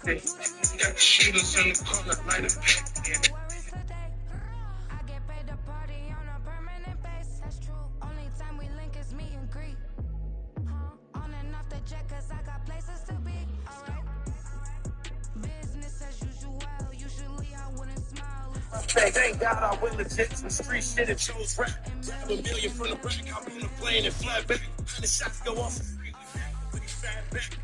Got shooters in the corner, light a pack. Yeah. Thank God I went legit some street shit and chose rap. Grab a million from the back, hop on the plane and fly back. 100 shots go off the street, pretty fat back.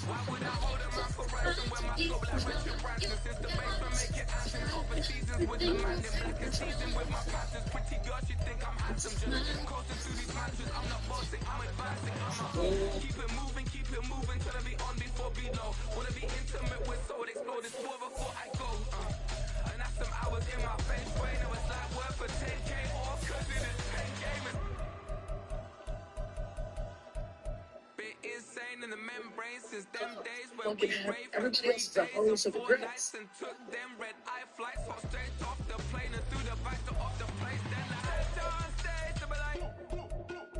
Why would I hold him out for rising when my soul like Richard Branson? Since the basement make it action, open seasons with the man in black and season with my passions. Pretty girl, she think I'm handsome, just coasting through these matches. I'm not bossing, I'm advancing, I'm a keep it moving till I be on before below. Wanna be intimate with soul, explore this war before I go. And that's some hours in my face brain. It was like work for 10K off, cause it is 10 gaming. Insane in the membrane since them days when we raved for 3 days and 4 nights and took them red eye flights, hop straight off the plane and through the back door of the place. Then I head on stage to be like,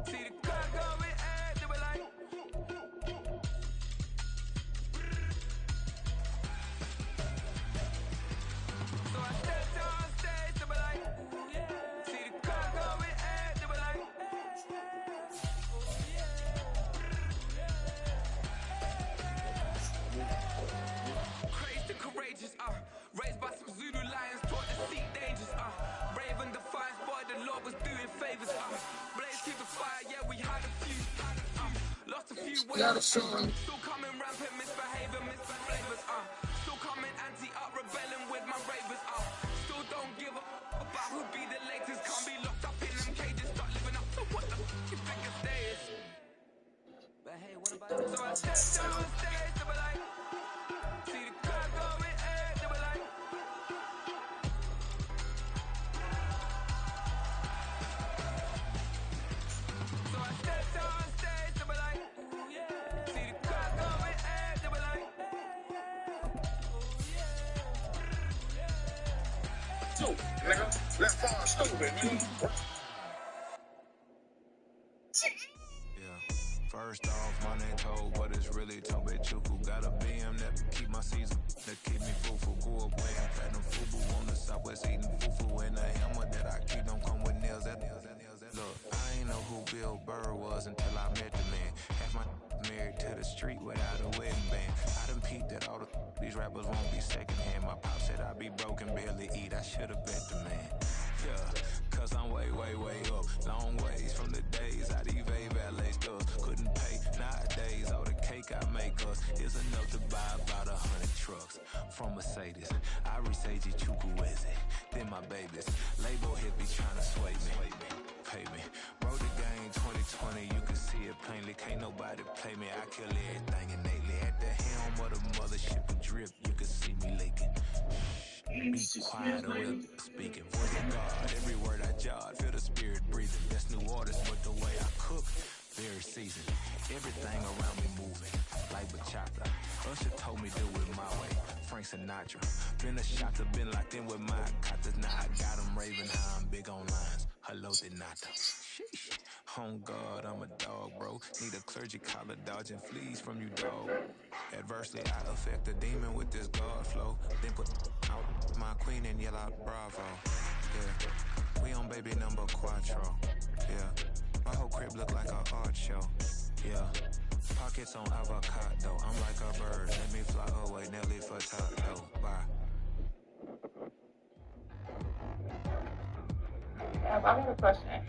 see the car going ahead to be like. So I stepped on stage to be like, see the car going ahead to be like. Courageous, raised by some Zulu lions, taught to seek dangers, brave and defiant, boy, the Lord was doing favors, blaze through the fire, yeah, we had a few, lost a few ways, still coming rampant, misbehaving, flavors, still coming anti-up, rebelling with my ravers, still don't give up about who be the latest, can't be locked up in them cages, start living up to what the you think it stays. But hey, what about so I stepped on stage to be like, see the car going ahead, they were like. So I stepped on stage, they were like. See the car going ahead, they were like. So, nigga, let's fall stupid, man. First off, my name told, but it's really Tobe Chuku. Got a BM that keep my season, that keep me full. Go away and platinum fubu. voice eating fufu in the hammer that I keep don't come with nails. Look, I ain't know who Bill Burr was until I met the man. Half my married to the street without a wedding band. I done peeped that all these rappers won't be secondhand. My pop said I'd be broken, barely eat. I should've bet the man. Yeah, cause I'm way up. Long ways from the days I these valet stores couldn't pay. Nowadays, all the cake I make us is enough to buy about 100 trucks. From Mercedes, I resage Chukwueze. Then my babies, label hit be trying to sway me. Pay me. Wrote the game 2020, you can see it plainly. Can't nobody play me, I kill everything innately. At the helm of the mothership and drip, you can see me leaking. Be quiet or we'll speaking. Voice of God, every word I jot, feel the spirit breathing. That's new orders, but the way I cook, very seasoned. Everything around me moving, like bachata. Usher told me do it my way, Frank Sinatra. Been a shotter, been locked in with my cotters. Now I got them raving how I'm big on lines. Hello, Denata. Sheesh. On God, I'm a dog, bro. Need a clergy collar, dodging fleas from you, dog. Adversely, I affect the demon with this God flow. Then put out my queen and yell out bravo. Yeah, we on baby number quattro. Yeah, my whole crib look like an art show. Yeah, pockets on avocado. I'm like a bird. Let me fly away, Nelly Furtado. Bye. I have a question.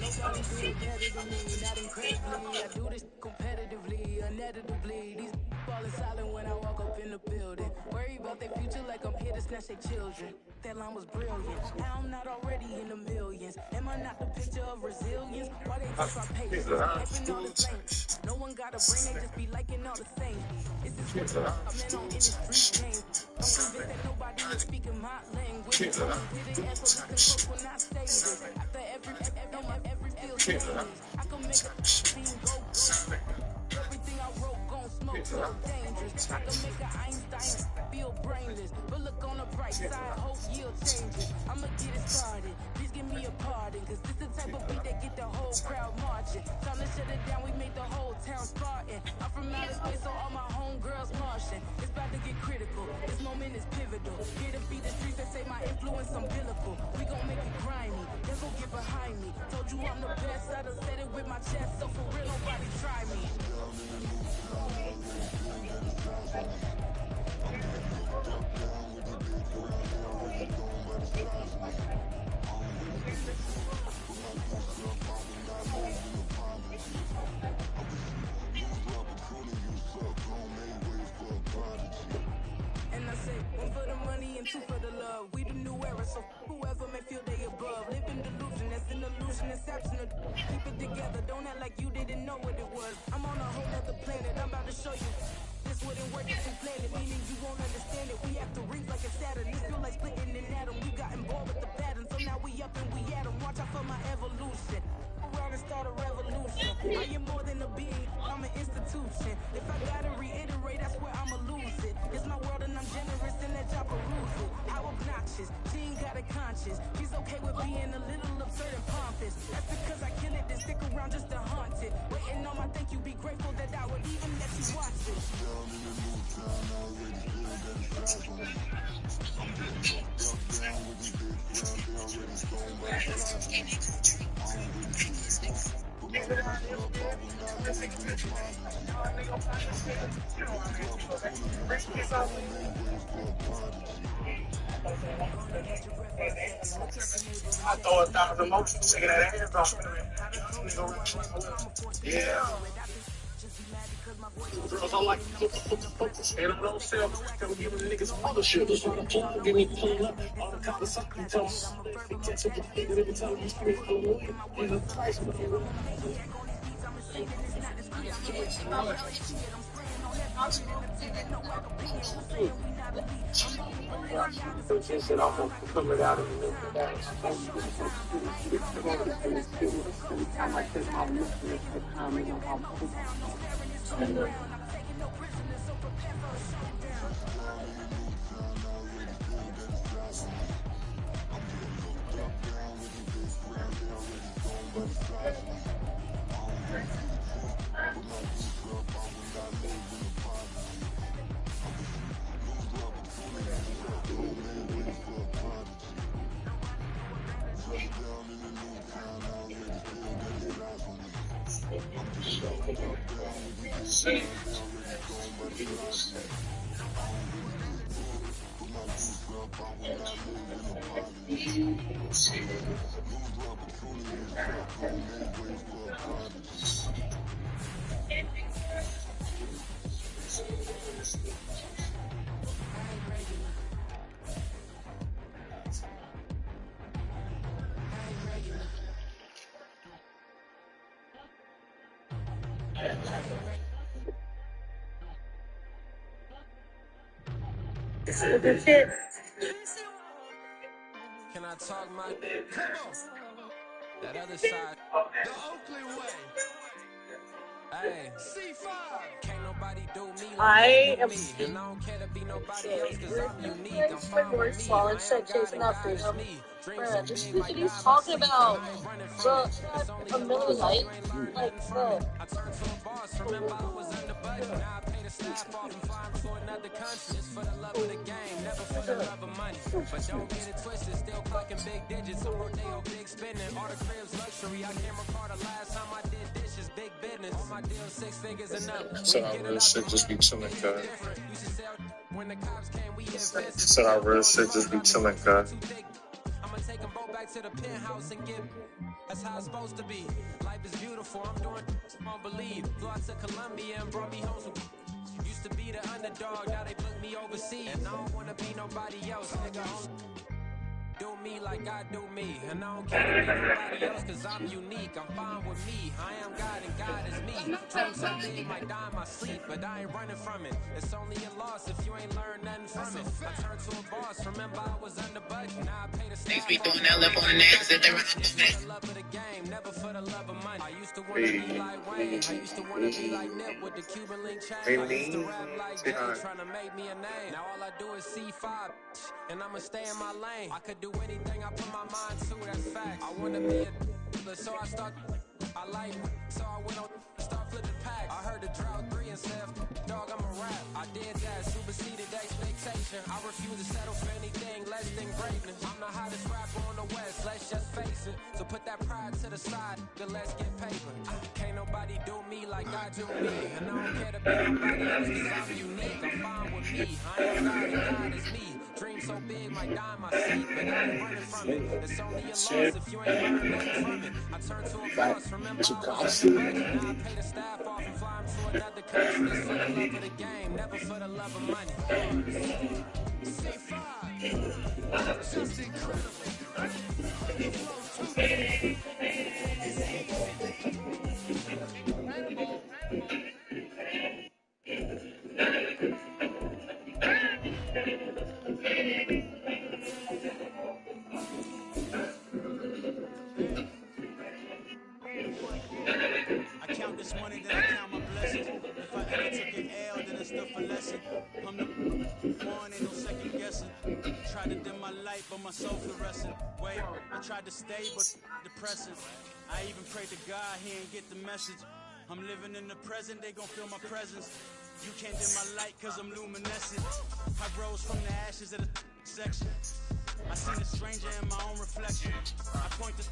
Nobody do it better than me, not incredibly. I do this competitively, uneditably. These falling silent when I walk up in the building. Worry about their future like I'm here to snatch their children. That line was brilliant. How I'm not already in the millions. Am I not the picture of resilience? Why they take our patience? Typing all this language. No one got a brain, they just be liking all the same. It's this I'm in on industry games. I'm convinced that nobody is speaking my language. I'm getting effortless when I say this. After every field changes, I can make a scene go. Everything I wrote gon' smoke, so dangerous. I can make an Einstein feel brainless. But look on the bright side, hope yield changes. I'ma get it started, please give me a pardon. Cause this the type of beat that get the whole crowd marching. Time to shut it down, we made the whole town Spartan. I'm from outer space, so all my homegirls Martian. It's about to get critical, this moment is pivotal. Here to feed the streets that say my influence umbilical. We gon' make it grimy, then go get behind me. Told you I'm the best, I done said it with my chest. So for real, nobody try me. And I say, one for the money and two for the love. We the new era, so whoever may feel they above. Live in delusion, that's an illusion, inception. Keep it together, don't act like you didn't know what it was. I'm on a whole nother planet, I'm about to show you. This wouldn't work if we planned it, meaning you won't understand it. We have to rings like a Saturn. This feel like splitting an atom. We got involved with the pattern, so now we up and we at 'em. Watch out for my evolution. Around and start a revolution. I am more than a being, I'm an institution. If I gotta reiterate, that's where I'ma lose it. It's my world and I'm generous and that y'all peruse it. How obnoxious, she ain't got a conscience. She's okay with being a little absurd and pompous. That's because I kill it, then stick around just to haunt it. Waiting on my thank you, be grateful that I would even let you watch it. I throw 1,000 motions, taking that ass off. Yeah. Girls, I like to stand on those self, tell giving niggas mothership. Just trying to pull, give me pull up. All the kind of stuff you tell me. Catch up with niggas every time you speak for the movie. In the price, but She said, I'm going to come it out in the middle of that. Time I take my listening to comment on my post. Can I talk my? Come on. That other side. The Oakley way. Hey, C5. Can't nobody do me like I do me. And I don't care to be nobody else because I'm unique. I'm fine with me. I am God and God is me. Dreams so big like God, talking about a million light. Like, bro. I turned to a boss. Remember I was under budget. Now I pay the staff off and flying to another country. It's for the love of the game, never for the love of money. But don't get it twisted, still clocking big digits. On Rodeo, big spending. All the cribs luxury. I can't recall the last time I did dishes. Big business. On my deal, 6 figures and up. Said I real shit just be chilling, cuz. Said I real shit just be chilling, cuz. I'ma take them both back to the penthouse and get. That's how it's supposed to be. Life is beautiful. I'm doing. Won't believe. Flew out to Colombia and brought me home some. Used to be the underdog. Now they put me overseas. And I don't wanna be nobody else, nigga. Do me like I do me. And I don't care to be nobody else cause I'm unique. I'm fine with me. I am God and God is me. Dreams so big might die in my sleep, but I ain't running from it. It's only a loss if you ain't learned nothing from it. I turned to a boss. Remember I was under budget. Now I pay the staff. Be doing that lip on the nails that they're for the love of the game, never for the love of money. I used to wanna be like Wayne. I used to wanna be like Nip with the Cuban link chain. I used to rap like Jay, trying to make me a name. Now all I do is C5, and I'ma stay in my lane. I could do anything I put my mind to, that's fact. I wanna be a so I start. I like so I went on start flipping packs. I heard the drought 3 and said, dog, I'm a rap. I did that, superseded expectation. I refuse to settle for anything less than greatness. I'm the hottest rapper on the West, let's just face it. So put that pride to the side, then let's get paper. Can't nobody do me like I do me. And I don't care to be nobody else cause I'm unique. I'm fine with me. I am God and God is me. Dreams so big might die in my sleep, but I ain't running from it. It's only a loss if you ain't learned nothing from it. I turned to a boss, remember I was under budget. Now I pay the staff off and fly them to another country. It's for the love of the game, never for the love of money. C5, just incredible. I count this money, then I count my blessings. If I ever took an L, then it's still for lesson. I'm the one, ain't no second guessing. Tried to dim my light, but my soul fluorescent. Wait, I tried to stay, but depressing. I even prayed to God, he ain't get the message. I'm living in the present, they gon' feel my presence. You can't dim my light, cause I'm luminescent. I rose from the ashes of the section. I seen a stranger in my own reflection. I point to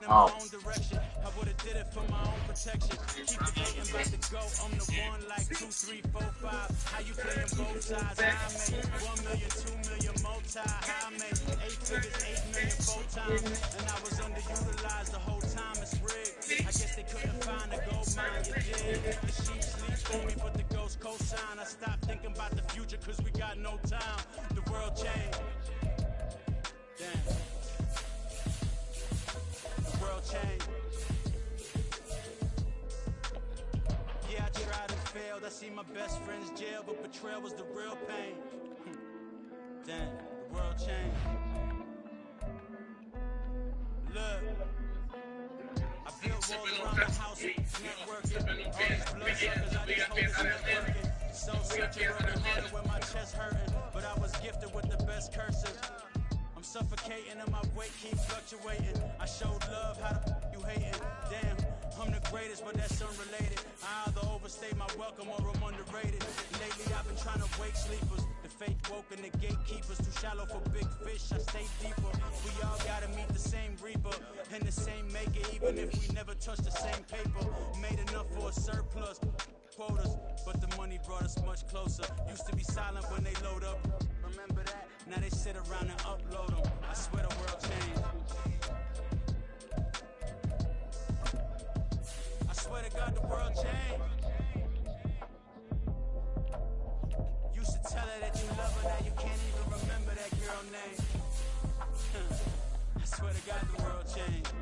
in my own direction. I would've did it for my own protection. Keep debating about to go. I'm the one like 2, 3, 4, 5. How you playing both sides? How I made 1 million, 2 million multi. How I made 8 figures, 8 million 4 times. And I was underutilized the whole time. It's rigged. I guess they couldn't find a gold mine. You did. The sheep sleep for me, but the ghost co-sign. I stopped thinking about the future cause we got no time. The world changed. Damn. The world changed. Yeah, I tried and failed. I see see my best friend's jail, but betrayal was the real pain. Damn, the world changed. Look, I built walls around the house, networking. All these bloodsuckers, I just hope it's networking. So searching, broken hearted when my chest hurting, but I was gifted with the best cursive. I'm suffocating and my weight keep fluctuating. I showed love, how the you hating? Damn, I'm the greatest, but that's unrelated. I either overstay my welcome or I'm underrated. Lately I've been trying to wake sleepers. The fake woke and the gatekeepers. Too shallow for big fish, I stay deeper. We all gotta meet the same reaper and the same maker, even if we never touch the same paper. Made enough for a surplus. Quotas, but the money brought us much closer. Used to be silent when they load up. Remember that? Now they sit around and upload them. I swear the world changed. I swear to God the world changed. Used to tell her that you love her, now you can't even remember that girl name. I swear to God the world changed.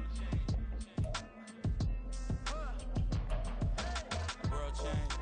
The world changed.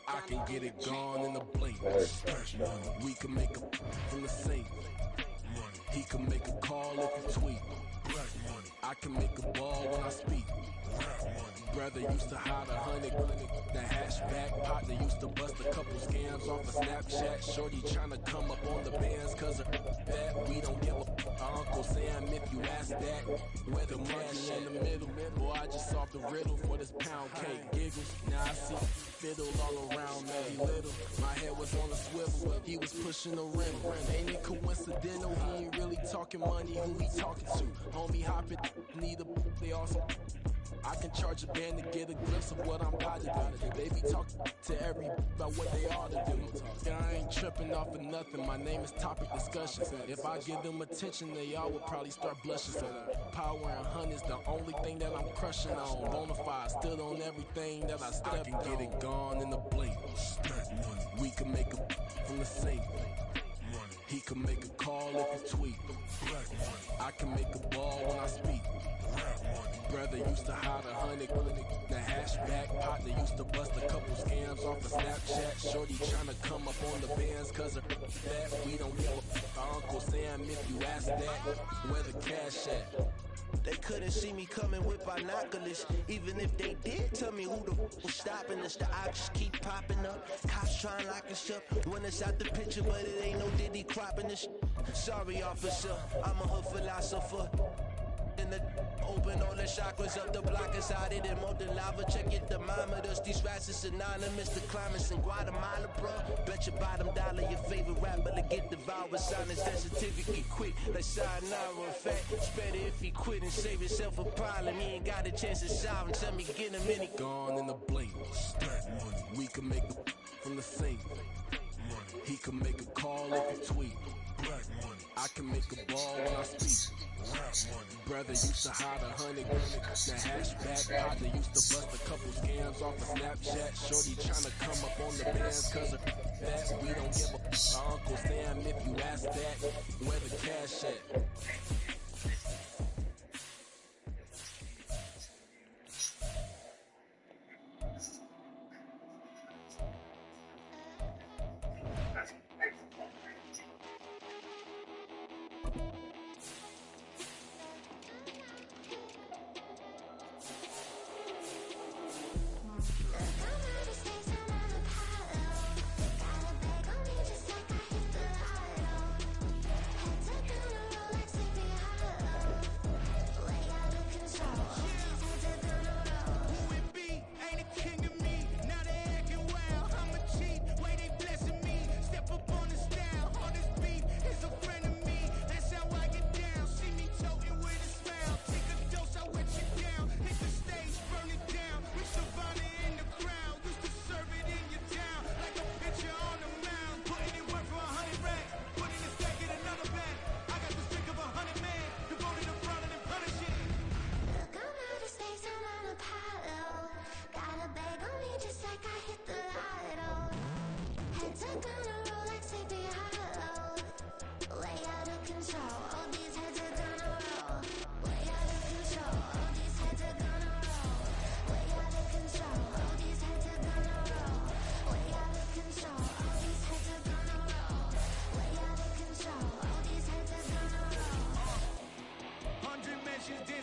I can get it gone in a blink. We can make a from the safe. He can make a call if he tweet. I can make a ball when I speak. Brother used to hide 100. The hashback partner used to bust a couple scams off of Snapchat. Shorty tryna come up on the bands cause of that. We don't give a Uncle Sam if you ask that. Where the money in the middle. Boy, I just solved the riddle for this pound cake. Giggles, now I see fiddle all around me. Little, my head was on a swivel. He was pushing the rim. Ain't it coincidental? He ain't really talking money. Who he talking to? Homie hopping, need a they awesome. I can charge a band to get a glimpse of what I'm about to do. They be talking to every about what they ought to do. I ain't tripping off of nothing. My name is topic discussion. If I give them attention, they all would probably start blushing. So power and hunt is the only thing that I'm crushing on. Bonafide, stood on everything that I stepped on. I can get it gone in a blink. We can make a from the safe. He can make a call if he tweet. I can make a ball when I speak. Brother used to hide 100. The hashback partner used to bust a couple scams off of Snapchat. Shorty tryna come up on the bands cause of that. We don't give a Uncle Sam if you ask that. Where the cash at? They couldn't see me coming with binoculars. Even if they did tell me who the was stopping us, the options keep popping up. Cops trying to lock us up when it's out the picture, but it ain't no Diddy cropping this. Sorry, officer, I'm a hood philosopher. In the open, all the chakras up the block inside it and molten lava. Check your thermometers. These rats is synonymous to climates in Guatemala, bro. Bet your bottom dollar your favorite rapper to get devoured. Sign his death certificate quick. Like sayonara. In fact, it's better if he quit and save himself a problem. He ain't got a chance to solve him. Tell me, get him any. Gone in the blink. We can make a from the safe. He can make a call if he tweet. I can make a ball when I speak. Brother used to hide 100. The hashback partner used to bust a couple scams off of Snapchat. Shorty tryna come up on the bands cause of that. We don't give a Uncle Sam if you ask that. Where the cash at?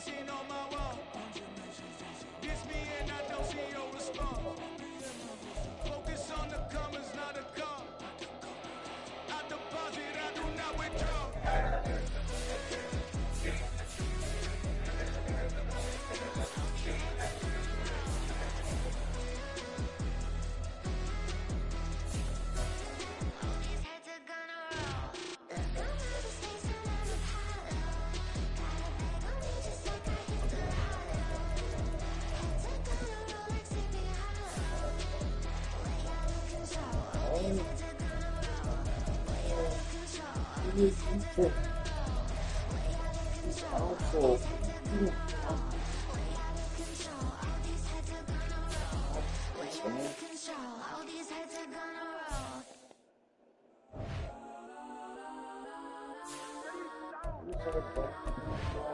seen on my wall. Diss me and I don't see your response. Focus on the commas, not the call. I deposit, I do not withdraw.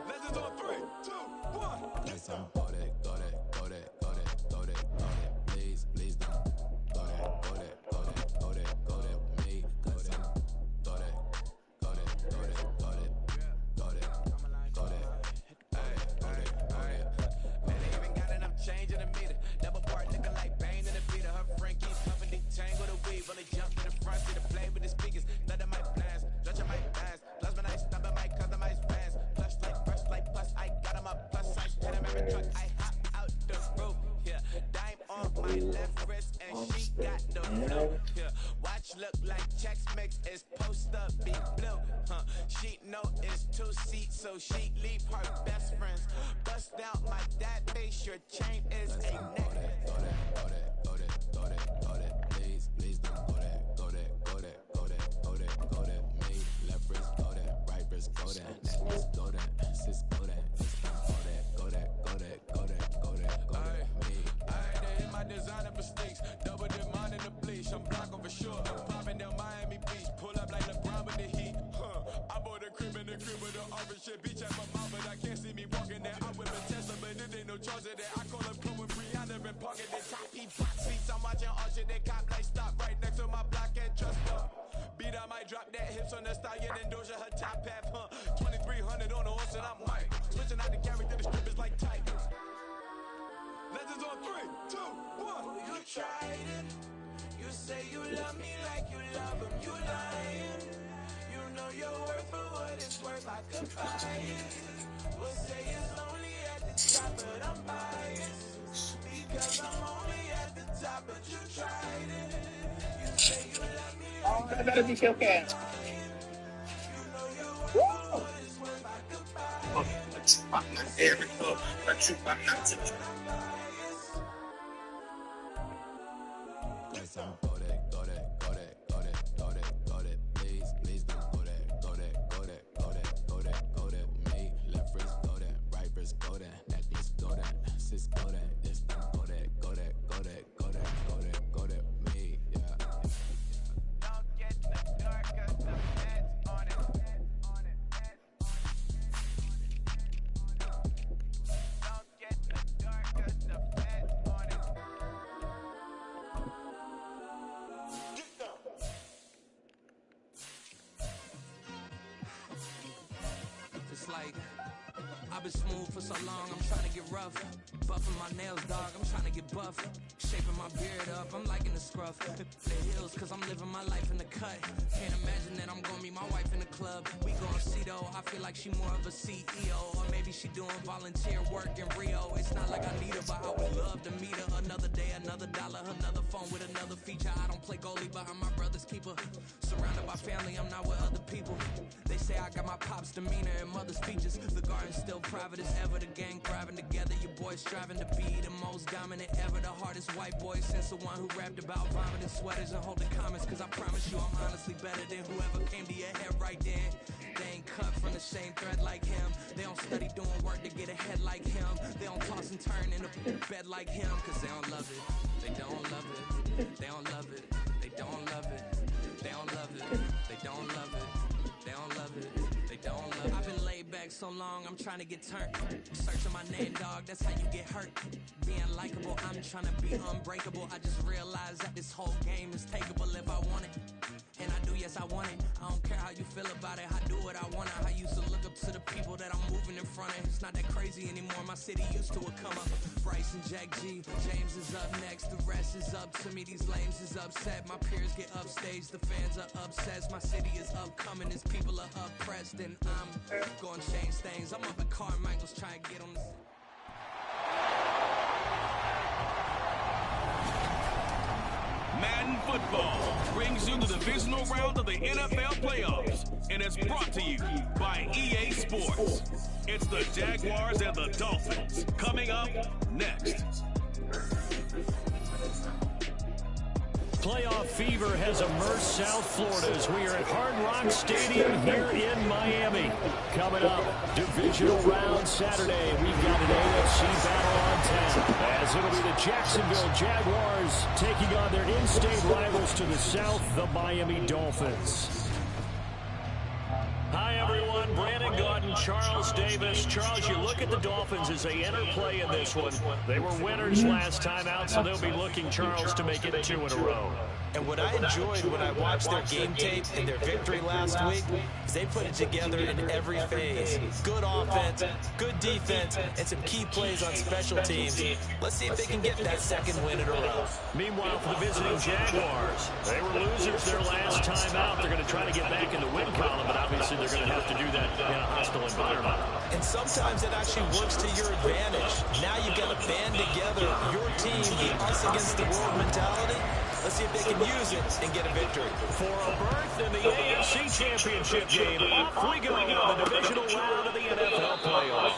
Legends on 3, 2, 1. Yes, I'm go that, go that, go that, go that, go that, go that. Please, please don't go that, go that, go that, go that, go that with me. Go that, go that, go that, go that, go that, go that, go that, go that, go that. Man, they even got enough change in the meter. Double part nigga like Bane in the beater. Her friend keeps puffing detangle the weed. When they jump to the front, see the play with the speakers. Thunder my plans, judge my plans. Plus when I stop at my customize bands. Plus like plus, I got him up plus size. Hit him every truck, I hop out the roof. Yeah, dime on my left wrist and she got the blue. Yeah, watch look like Chex Mix is post up be blue. She know it's 2 seats, so she leave her best friends. Bust out my dad face, your chain is a neck. Go that, go that, go that, go that, go that. Please, please don't go that, go that, go that, go that, go that, go that. Me, left wrist, go that, right wrist, go that. Necklace, go that, sis, go that. This time, go that, go that, go that, go that, go that, go that. Me. They hit my designer mistakes. Double the mine in the bleach. I'm blocking for sure. I'm popping down Miami Beach. Pull up like LeBron with the heat. I bought a crib in the crib with the orange shit. Beach at my mouth, but I can't see me walking there. I whip a Tesla, but it ain't no charge of that. I call up Chloe Brianna and pocket the top. He box seats. I'm watching all shit. They cop like stop right next to my block and trust her. Beat, I might drop that hips on the stallion and Doja her top half. 2300 on the horse and I'm white. Switching out the character, the strip is like Titans. Legends on 3, 2, 1. You tried it. You say you love me like you love him. You lying. You know your worth for what it's worth. I could buy it. We'll say it's lonely at the top, but I'm biased. Because I'm only at the top, but you tried it. You say you love me like Oh, that better be okay. Yes, I'm go that, go that, go that, go that, go that, go that. Please, please don't go that, go that, go that, go that, go that, go that. Me, left wrist, go that, right wrist, go that. Necklace, go that, sis, go that. This time, go that, go that, go that, go that, go that, go that. Me, yeah. don't get the dark, 'cause the feds on it. Don't get the dark, 'cause the feds on it. It's like I've been smooth for so long, I'm trying to get rough. Buffing my nails, dog, I'm trying to get buff. Shaping my beard up, I'm liking the scruff. The heels, cause I'm living my life in the cut. Can't imagine that I'm gonna meet my wife in the club. We gon' see though, I feel like she more of a CEO. Or maybe she doing volunteer work in Rio. It's not like I need her, but I would love to meet her. Another day, another dollar, another phone with another feature. I don't play goalie, but I'm my brother's keeper. Surrounded by family, I'm not with other people. They say I got my pop's demeanor and mother's features. The garden's still private as ever, the gang thriving together. Your boys striving to be the most dominant ever. The hardest white boy since the one who rapped about vomiting sweaters and holding comments. Cause I promise you I'm honestly better than whoever came to your head right then. They ain't cut from the same thread like him. They don't study doing work to get ahead like him. They don't toss and turn in a bed like him. Cause they don't love it, they don't love it, they don't love it, they don't love it, they don't love it, they don't love it, they don't love it, they don't love it. I've been laid back so long, I'm trying to get turned. Searching my name, dog, that's how you get hurt. Being likable, I'm trying to be unbreakable. I just realized that this whole game is takeable if I want it. And I do yes, I want it. I don't care how you feel about it, I do what I want. I used to look up to the people that I'm moving in front of. It's not that crazy anymore, my city used to a come up. Bryce and Jack G, James is up next, the rest is up to me. These lames is upset, my peers get upstaged, the fans are obsessed. My city is upcoming, as people are oppressed, and I'm gonna change things. I'm up at Carmichael's trying to get on the... Madden Football brings you the divisional round of the NFL playoffs, and it's brought to you by EA Sports. It's the Jaguars and the Dolphins coming up next. Playoff fever has immersed South Florida as we are at Hard Rock Stadium here in Miami. Coming up, divisional round Saturday. We've got an AFC battle on tap, as it'll be the Jacksonville Jaguars taking on their in-state rivals to the south, the Miami Dolphins. Hi, everyone. Brandon Gaudin, Charles Davis. Charles, you look at the Dolphins as they enter play in this one. They were winners last time out, so they'll be looking, Charles, to make it 2 in a row. And what I enjoyed when I watched their game tape and their victory last week is they put it together in every phase. Good offense, good defense, and some key plays on special teams. Let's see if they can get that second win in a row. Meanwhile, for the visiting Jaguars, they were losers their last time out. They're going to try to get back in the win column, but obviously they're going to have to do that in a hostile environment. And sometimes it actually works to your advantage. Now you've got to band together your team, the us against the world mentality. Let's see if they can use it and get a victory. For a berth in the AFC Championship game, off we go on the divisional round of the NFL playoffs.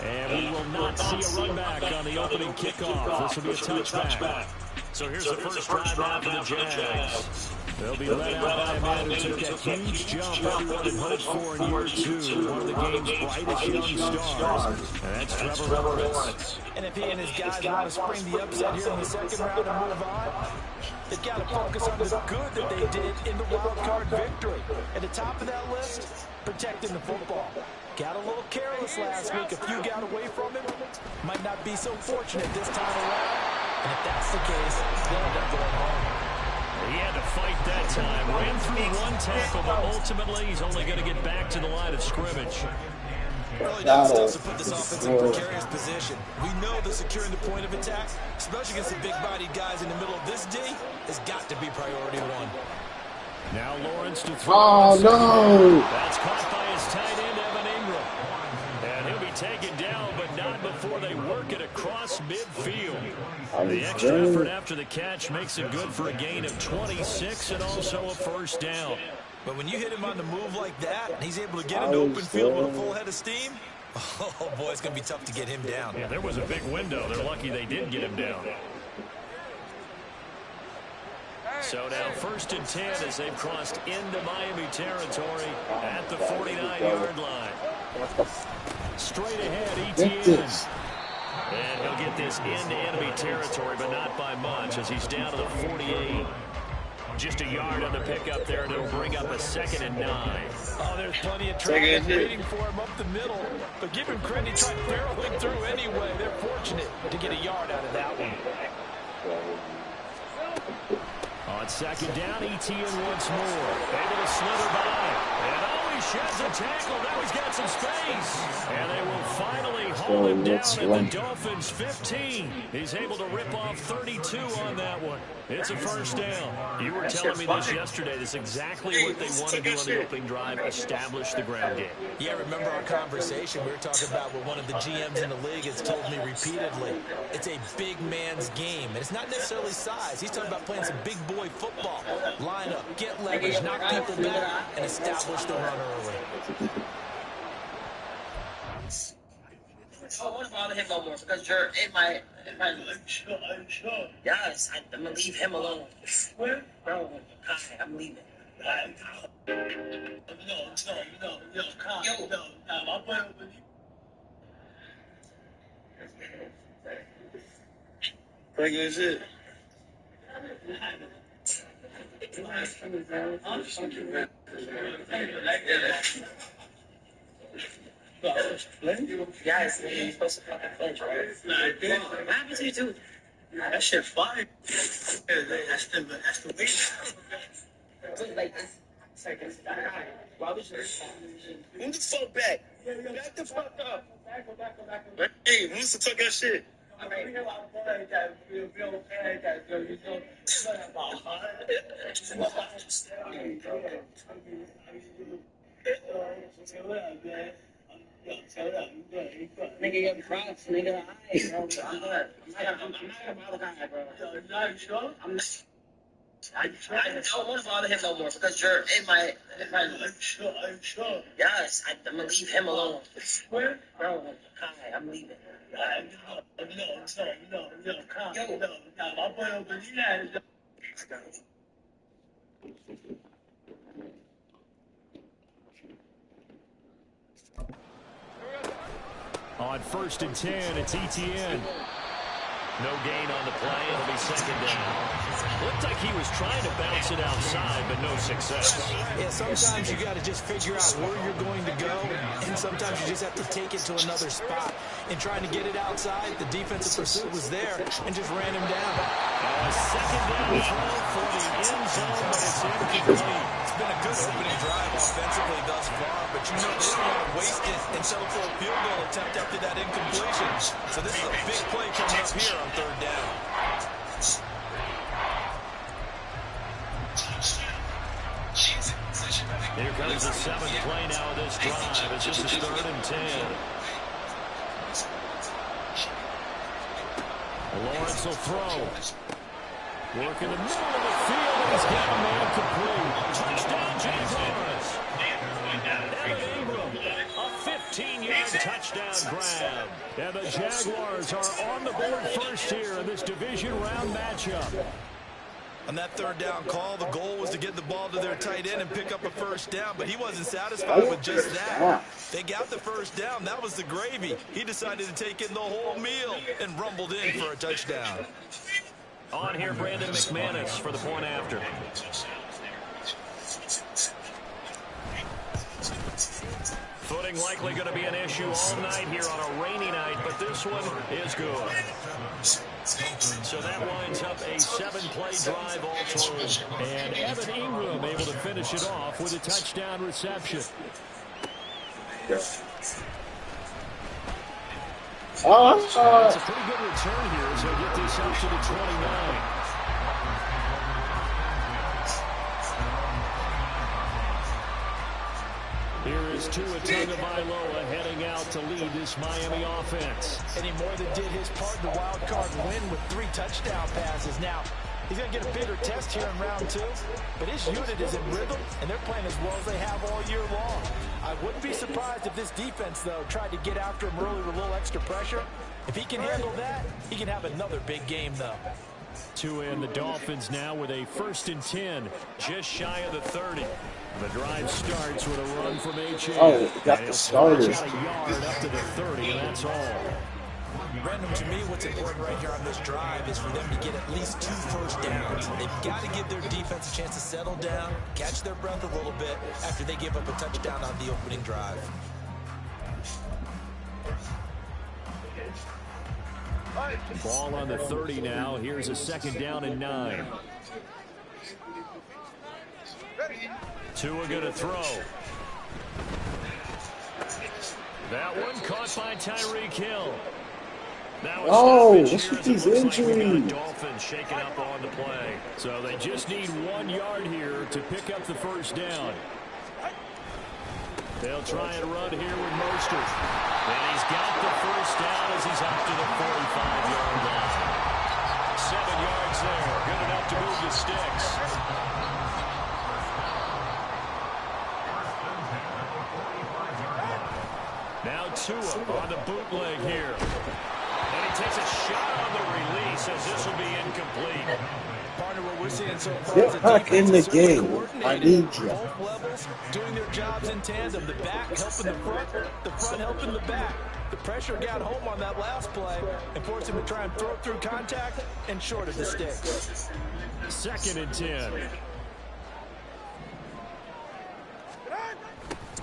And we will not see a run back on the opening kickoff. This will be a touchback. So here's the first drive now for the Jags. They'll be led out by a man who took that huge jump everyone had hoped for in year 2. One of the game's brightest young stars. And that's Trevor Lawrence. And if he and his guys want to spring the upset here in the second round and move on, they've got to focus on the good that they did in the wild card victory. At the top of that list, protecting the football. Got a little careless last week. A few got away from him. Might not be so fortunate this time around. And if that's the case, they'll end up going home. He had to fight that time. Ran through one tackle, but ultimately he's only going to get back to the line of scrimmage. Really does help to put this offense in a precarious position. We know that securing the point of attack, especially against the big-bodied guys in the middle of this D, has got to be priority 1. Now Lawrence to throw. Oh, no. That's caught by his tight end, Evan Ingram. And he'll be taken down, but not before they work it across midfield. The extra effort after the catch makes it good for a gain of 26 and also a first down. But when you hit him on the move like that, and he's able to get into open field with a full head of steam, oh boy, it's going to be tough to get him down. Yeah, there was a big window. They're lucky they did get him down. So now 1st and 10 as they've crossed into Miami territory at the 49-yard line. Straight ahead, ETN. And he'll get this into enemy territory, but not by much as he's down to the 48. Just a yard on the pickup there, and it'll bring up a 2nd and 9. Oh, there's plenty of traffic waiting for him up the middle. But give him credit, he tried barreling through anyway. They're fortunate to get a yard out of that one. On 2nd down, ETN once more. Able to slither by. And oh, he sheds a tackle. Now he's got some space. And they will finally hold him down at the Dolphins' 15. He's able to rip off 32 on that one. It's a first down. You were telling me this yesterday. This is exactly what they want to do on the opening drive, establish the ground game. Yeah, remember our conversation? We were talking about what one of the GMs in the league has told me repeatedly. It's a big man's game. And it's not necessarily size. He's talking about playing some big boy football. Line up, get leverage, knock people back, and establish the run early. I don't want to bother him no more because you're in my. Yes, I'm gonna leave him alone. Where? Bro, hi, I'm leaving. No, calm. I'll play with you. Pretty good shit. Guys, you're supposed to fucking flinch, right? Nah, I did. What happened to you, too? That shit fine. That's the way. Like this. Move the fuck back. Back the fuck up. Hey, who's to talk that shit? Nigga, your props, nigga. I'm not gonna bother guy, bro. You sure? I'm not. I don't want to bother him no more because you're in my. I'm sure. Yes, I'm gonna leave him alone. Where? Bro, hi, I'm leaving. On 1st and 10, it's ETN. No gain on the play. It'll be 2nd down. Looked like he was trying to bounce it outside, but no success. Yeah, sometimes you got to just figure out where you're going to go, and sometimes you just have to take it to another spot. In trying to get it outside, the defensive pursuit was there and just ran him down. A 2nd down throw for the end zone, but it's incomplete. It's been a good opening drive offensively thus far, but you know they don't want to waste it and settle for a field goal attempt after that incompletion. So this is a big play coming up here on 3rd down. Here comes the 7th play now of this drive. It's just a 3rd and 10. Lawrence will throw. Work in the middle of the field, and he's got a man complete. Touchdown, Jaguars. Evan Ingram, a 15-yard touchdown grab. And the Jaguars are on the board first here in this division round matchup. On that 3rd down call, the goal was to get the ball to their tight end and pick up a 1st down, but he wasn't satisfied with just that. They got the 1st down. That was the gravy. He decided to take in the whole meal and rumbled in for a touchdown. On here, Brandon McManus for the point after. Footing likely going to be an issue all night here on a rainy night, but this one is good. So that winds up a 7-play drive all told. And Evan Ingram able to finish it off with a touchdown reception. Yes. It's a pretty good return here as he'll get this out to the 29. Here is Tua Tagovailoa heading out to lead this Miami offense. And he more than did his part in the wild card win with 3 touchdown passes. Now, he's going to get a bigger test here in round 2, but his unit is in rhythm, and they're playing as well as they have all year long. I wouldn't be surprised if this defense, though, tried to get after him early with a little extra pressure. If he can handle that, he can have another big game, though. Tua and the Dolphins now with a 1st and 10, just shy of the 30. The drive starts with a run from H.A. Oh, got the starters. Got a yard up to the 30, and that's all. Brandon, to me, what's important right here on this drive is for them to get at least 2 first downs. They've got to give their defense a chance to settle down, catch their breath a little bit after they give up a touchdown on the opening drive. Ball on the 30 now. Here's a 2nd down and 9. Tua going to throw. That one caught by Tyreek Hill. What's with these injuries? Dolphins shaking up on the play. So they just need 1 yard here to pick up the 1st down. They'll try and run here with Mostert. And he's got the 1st down as he's out to the 45-yard line. 7 yards there. Good enough to move the sticks. Now Tua on the bootleg here. And he takes a shot on the release as this will be incomplete. Partner, what we're seeing so far Get back in the game. I need you. Both levels doing their jobs in tandem. The back helping the front helping the back. The pressure got home on that last play and forced him to try and throw it through contact and short of the sticks. 2nd and 10.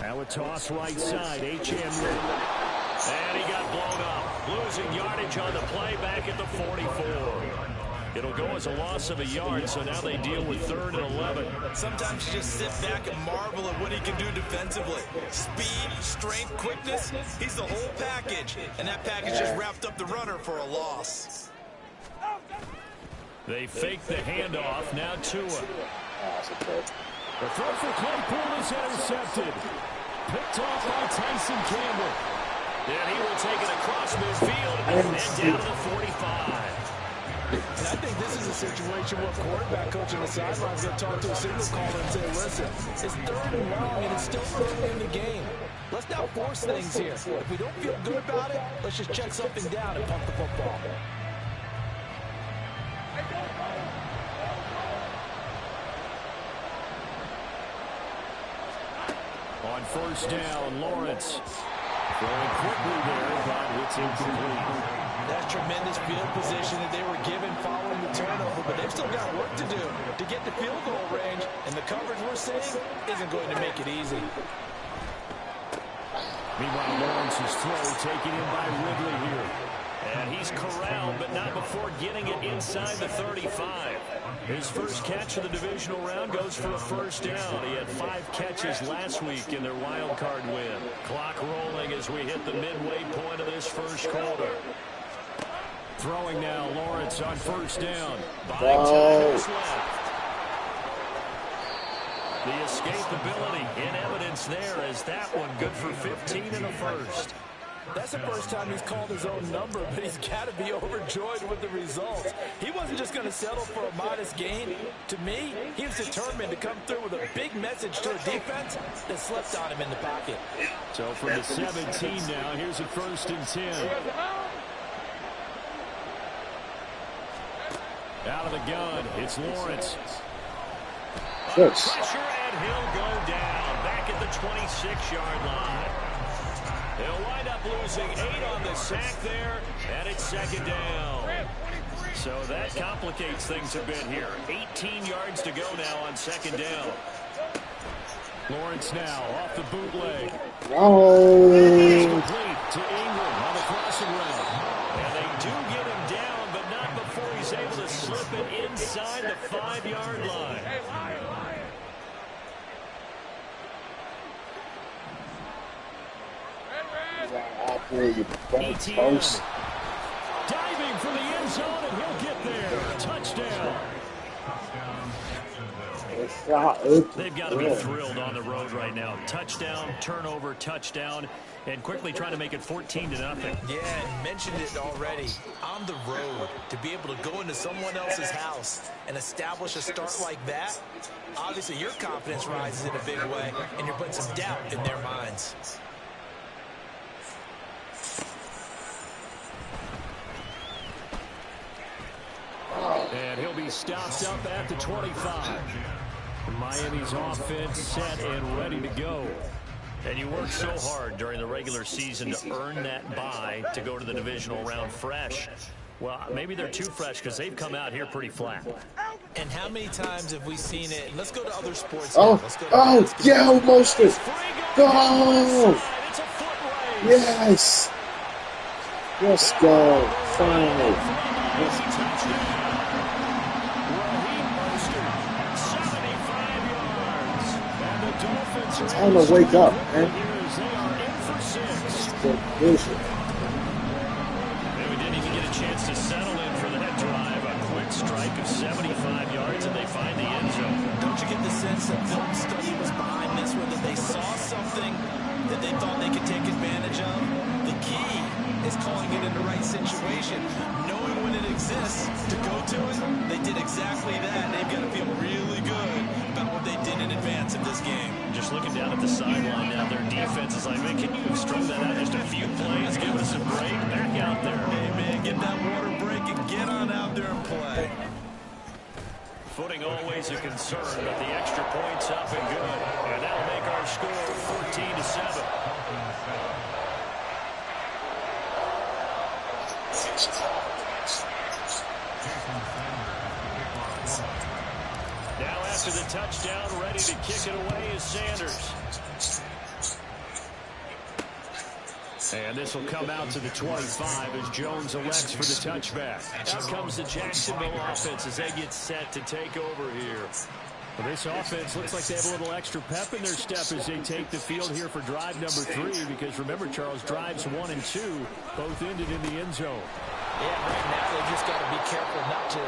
Now a toss right side. H.M. And he got blown up. Losing yardage on the play back at the 44. It'll go as a loss of a yard, so now they deal with 3rd and 11. Sometimes you just sit back and marvel at what he can do defensively. Speed, strength, quickness, he's the whole package. And that package just wrapped up the runner for a loss. They fake the handoff. Now Tua. The throw for Claypool is intercepted. Picked off by Tyson Campbell. And he will take it across midfield and down to the 45. And I think this is a situation where a quarterback coach on the sideline is going to talk to a signal caller and say, listen, it's 3rd and long and it's still early in the game. Let's not force things here. If we don't feel good about it, let's just check something down and pump the football. On 1st down, Lawrence. Throwing quickly there, but it's incomplete. That's tremendous field position that they were given following the turnover, but they've still got work to do to get the field goal range, and the coverage we're seeing isn't going to make it easy. Meanwhile, Lawrence's throw taken in by Ridley here. And he's corralled, but not before getting it inside the 35. His first catch of the divisional round goes for a 1st down. He had 5 catches last week in their wild card win. Clock rolling as we hit the midway point of this first quarter. Throwing now, Lawrence on 1st down. By time is left. The escapability in evidence there as that one good for 15 and a 1st. That's the first time he's called his own number, but he's got to be overjoyed with the results. He wasn't just going to settle for a modest gain. To me, he was determined to come through with a big message to a defense that slept on him in the pocket. So from the 17 now, here's a 1st and 10. Out of the gun, it's Lawrence. Under pressure, and he'll go down back at the 26-yard line. He'll wind up losing 8 on the sack there, and it's 2nd down. So that complicates things a bit here. 18 yards to go now on 2nd down. Lawrence now off the bootleg. It's complete to Ingram on the crossing route. And they do get him down, but not before he's able to slip it inside the 5-yard line. ETN diving for the end zone, and he'll get there. Touchdown. They've got to be thrilled on the road right now. Touchdown, turnover, touchdown, and quickly trying to make it 14-0. Yeah, mentioned it already. On the road, to be able to go into someone else's house and establish a start like that, obviously your confidence rises in a big way, and you're putting some doubt in their minds. And he'll be stopped up at the 25. Miami's offense set and ready to go. And you work so hard during the regular season to earn that bye to go to the divisional round fresh. Well, maybe they're too fresh because they've come out here pretty flat. And how many times have we seen it? Let's go to other sports. Yeah, almost it. Go! Yes! Let's go. Finally. It's time to wake up, man. Maybe didn't even get a chance to settle in for that drive. A quick strike of 75 yards, and they find the end zone. Don't you get the sense that film study was behind this, whether they saw something that they thought they could take advantage of? The key is calling it in the right situation. Knowing when it exists to go to it, they did exactly that. They've got to feel really good about what they did in advance of this game. Just looking down at the sideline now, their defense is like, man, can you have strung that out just a few plays? Give us a break. Back out there. Hey, man, get that water break and get on out there and play. Footing always a concern, but the extra point's up and good. And that'll make our score 14-7. Now after the touchdown, ready to kick it away is Sanders. And this will come out to the 25 as Jones elects for the touchback. Out comes the Jacksonville offense as they get set to take over here. Well, this offense looks like they have a little extra pep in their step as they take the field here for drive number 3. Because remember, Charles, drives 1 and 2 both ended in the end zone. Yeah, right now they just got to be careful not to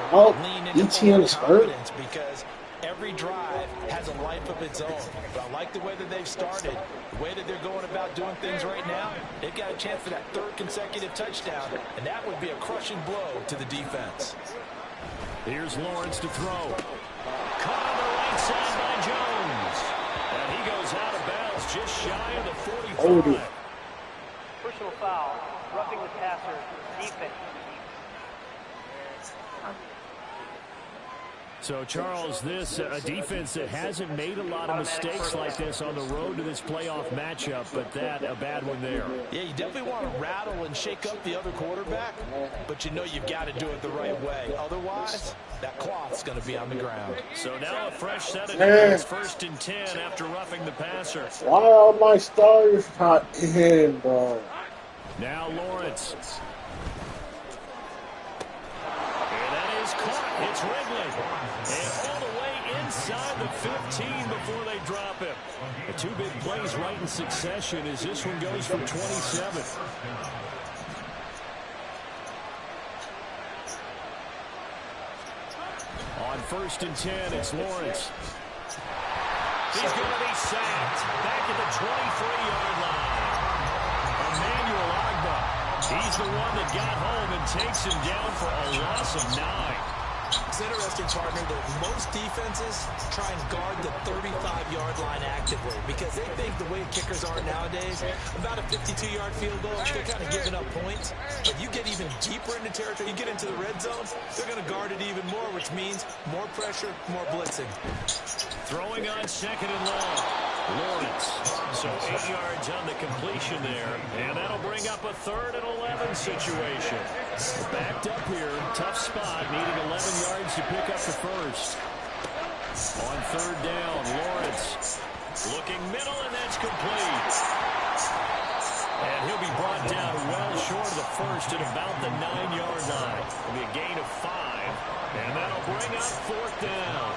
lean into confidence because every drive has a life of its own. But I like the way that they've started, the way that they're going about doing things right now. They've got a chance for that 3rd consecutive touchdown, and that would be a crushing blow to the defense. Here's Lawrence to throw. Caught on the right side by Jones. And he goes out of bounds just shy of the 45. Personal foul, roughing the passer, defense. So, Charles, this a defense that hasn't made a lot of mistakes like this on the road to this playoff matchup, but that a bad one there. Yeah, you definitely want to rattle and shake up the other quarterback, but you know you've got to do it the right way. Otherwise, that cloth's going to be on the ground. So now a fresh set of downs, 1st and 10 after roughing the passer. Why are my stars not in, bro? Now Lawrence. And that is caught. It's Wrigley. And all the way inside the 15 before they drop him. The 2 big plays right in succession as this one goes for 27. On 1st and 10, it's Lawrence. He's going to be sacked back at the 23-yard line. Emmanuel Agba, he's the one that got home and takes him down for a loss of 9. It's interesting, partner, that most defenses try and guard the 35-yard line actively because they think the way kickers are nowadays, about a 52-yard field goal, they're kind of giving up points. But you get even deeper into territory, you get into the red zone, they're going to guard it even more, which means more pressure, more blitzing. Throwing on 2nd and long. Lawrence. So 8 yards on the completion there. And that'll bring up a 3rd and 11 situation. Backed up here. Tough spot. Needing 11 yards to pick up the first. On 3rd down, Lawrence. Looking middle, and that's complete. And he'll be brought down well short of the first at about the 9-yard line. It'll be a gain of 5. And that'll bring up 4th down.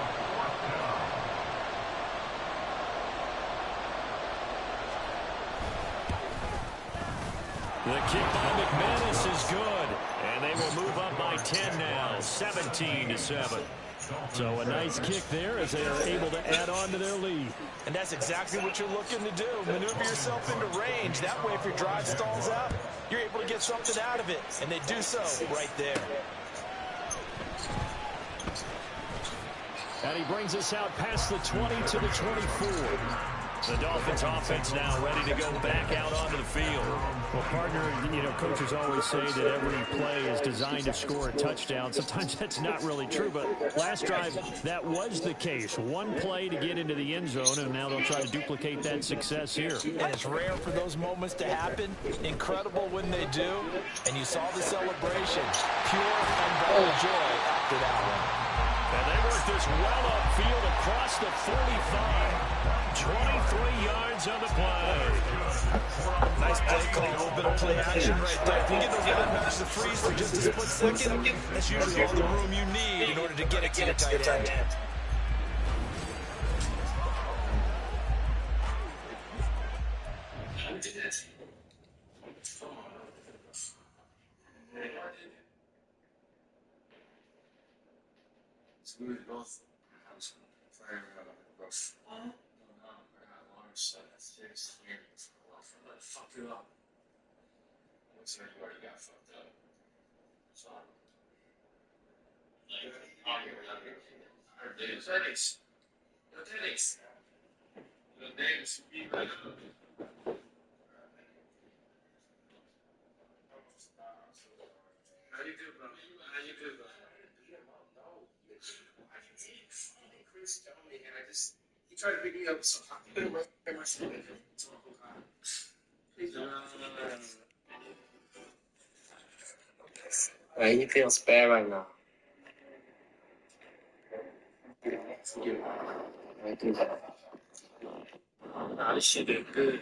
The kick by McManus is good, and they will move up by 10 now, 17-7. So a nice kick there as they are able to add on to their lead. And that's exactly what you're looking to do. Maneuver yourself into range. That way, if your drive stalls out, you're able to get something out of it. And they do so right there. And he brings us out past the 20 to the 24. The Dolphins offense now ready to go back out onto the field. Well, partner, you know, coaches always say that every play is designed to score a touchdown. Sometimes that's not really true, but last drive, that was the case. One play to get into the end zone, and now they'll try to duplicate that success here. And it's rare for those moments to happen. Incredible when they do. And you saw the celebration. Pure, unbridled joy after that one. And they work this well upfield across the 45. 23 yards on the play. Nice play call, a little bit of play action right there. If you get those linebackers to freeze for just a split second, that's usually all the room you need in order to get it to your tight end. Fucked it up. What's everybody got fucked up? So, our days. The days be like. How you do, bro? How you do, bro? Chris told me, and he tried to pick me up, so I put him right in my stomach. You feel spare right now. I do that. Nah, this shit is good.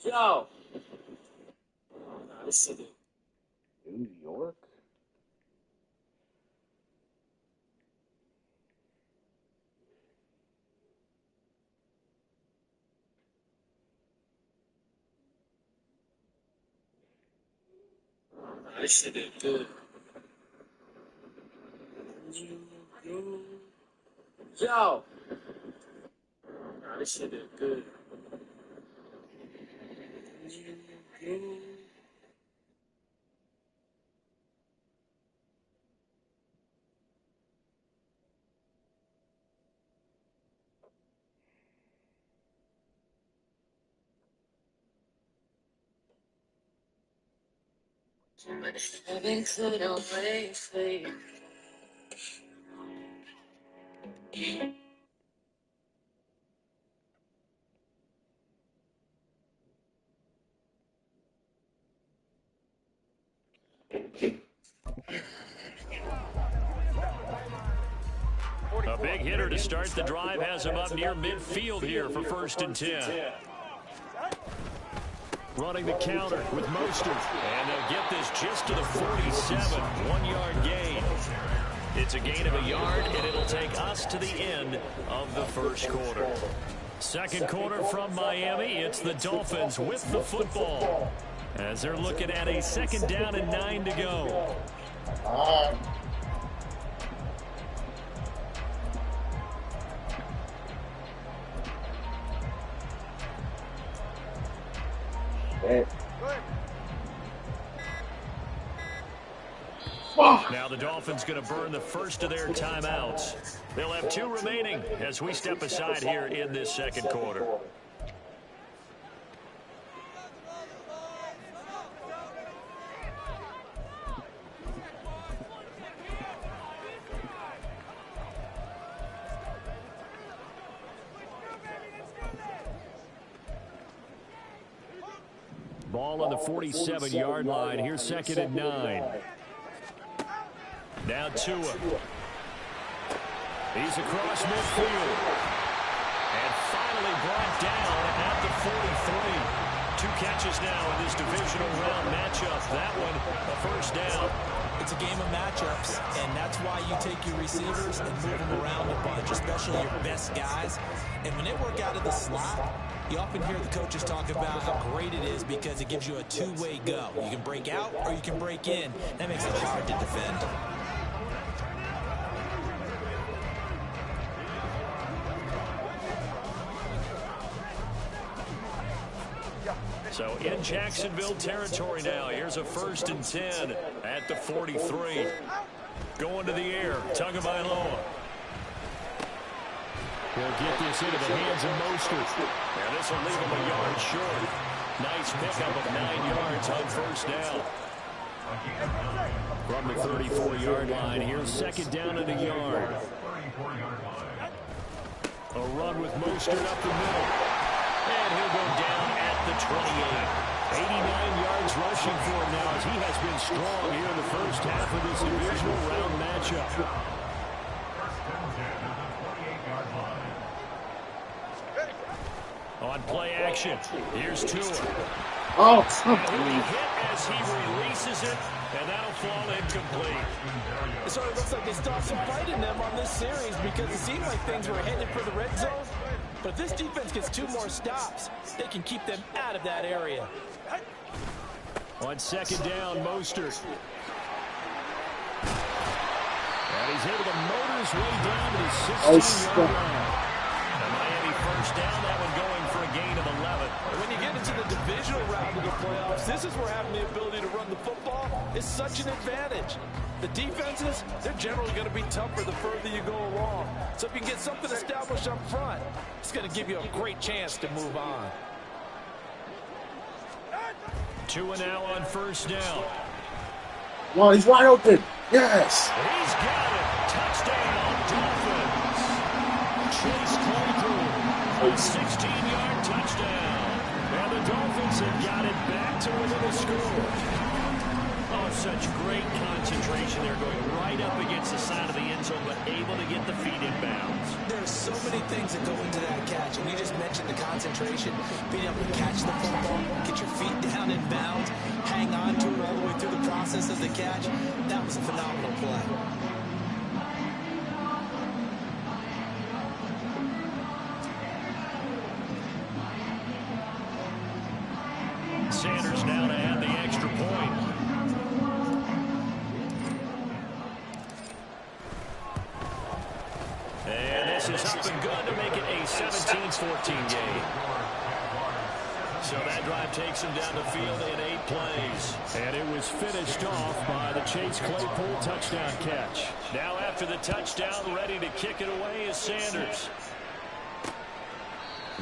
Yo. This is New York. This shit is good. Yo. This shit is good. Heaven could always fade. A big hitter to start the drive has him up near midfield here for 1st and 10. Running the counter with Mostert. And they'll get this just to the 47. 1-yard gain. It's a gain of a yard, and it'll take us to the end of the first quarter. Second quarter from Miami. It's the Dolphins with the football, as they're looking at a 2nd down and 9 to go. Now the Dolphins going to burn the first of their timeouts. They'll have 2 remaining as we step aside here in this second quarter. Ball on the 47-yard line. Here's 2nd and 9. Now Tua. He's across midfield. And finally brought down at the 43. 2 catches now in this divisional round matchup. That one, a 1st down. It's a game of matchups, and that's why you take your receivers and move them around a bunch, especially your best guys. And when they work out of the slot, you often hear the coaches talk about how great it is because it gives you a 2-way go. You can break out or you can break in. That makes it hard to defend. So in Jacksonville territory now. Here's a 1st and 10 at the 43. Going to the air. Tagovailoa. He'll get this into the hands of Mostert. And this will leave him a yard short. Nice pickup of 9 yards on 1st down. From the 34-yard line, here's 2nd down and a yard. A run with Mostert up the middle. And he'll go down at the 28. 89 yards rushing for him now as he has been strong here in the first half of this divisional round matchup. On play action, here's Tua. Oh, he hit as he releases it, and that'll fall incomplete. It sort of looks like they stopped some fight in them on this series because it seemed like things were headed for the red zone. But if this defense gets 2 more stops, they can keep them out of that area. On 2nd down, Mostert. And he's able to motor his way down to the 16-yard line. Miami 1st down, that one going for a gain of 11. When you get into the divisional round of the playoffs, this is where having the ability to run the football is such an advantage. The defenses, they're generally going to be tougher the further you go along. So if you can get something established up front, it's going to give you a great chance to move on. Tua now on 1st down. Wow, he's wide open. Yes. He's got it. Touchdown, Dolphins. Chase Claypool, a 16-yard touchdown. And the Dolphins have got it back to within a score. A such great concentration. They're going right up against the side of the end zone, but able to get the feet in bounds. There's so many things that go into that catch, and you just mentioned the concentration, being able to catch the football, get your feet down in bounds, hang on to it all the way through the process of the catch. That was a phenomenal play. Sanders now to add the extra point. And this is up and good to make it a 17-14 game. So that drive takes him down the field in 8 plays. And it was finished off by the Chase Claypool touchdown catch. Now after the touchdown, ready to kick it away is Sanders.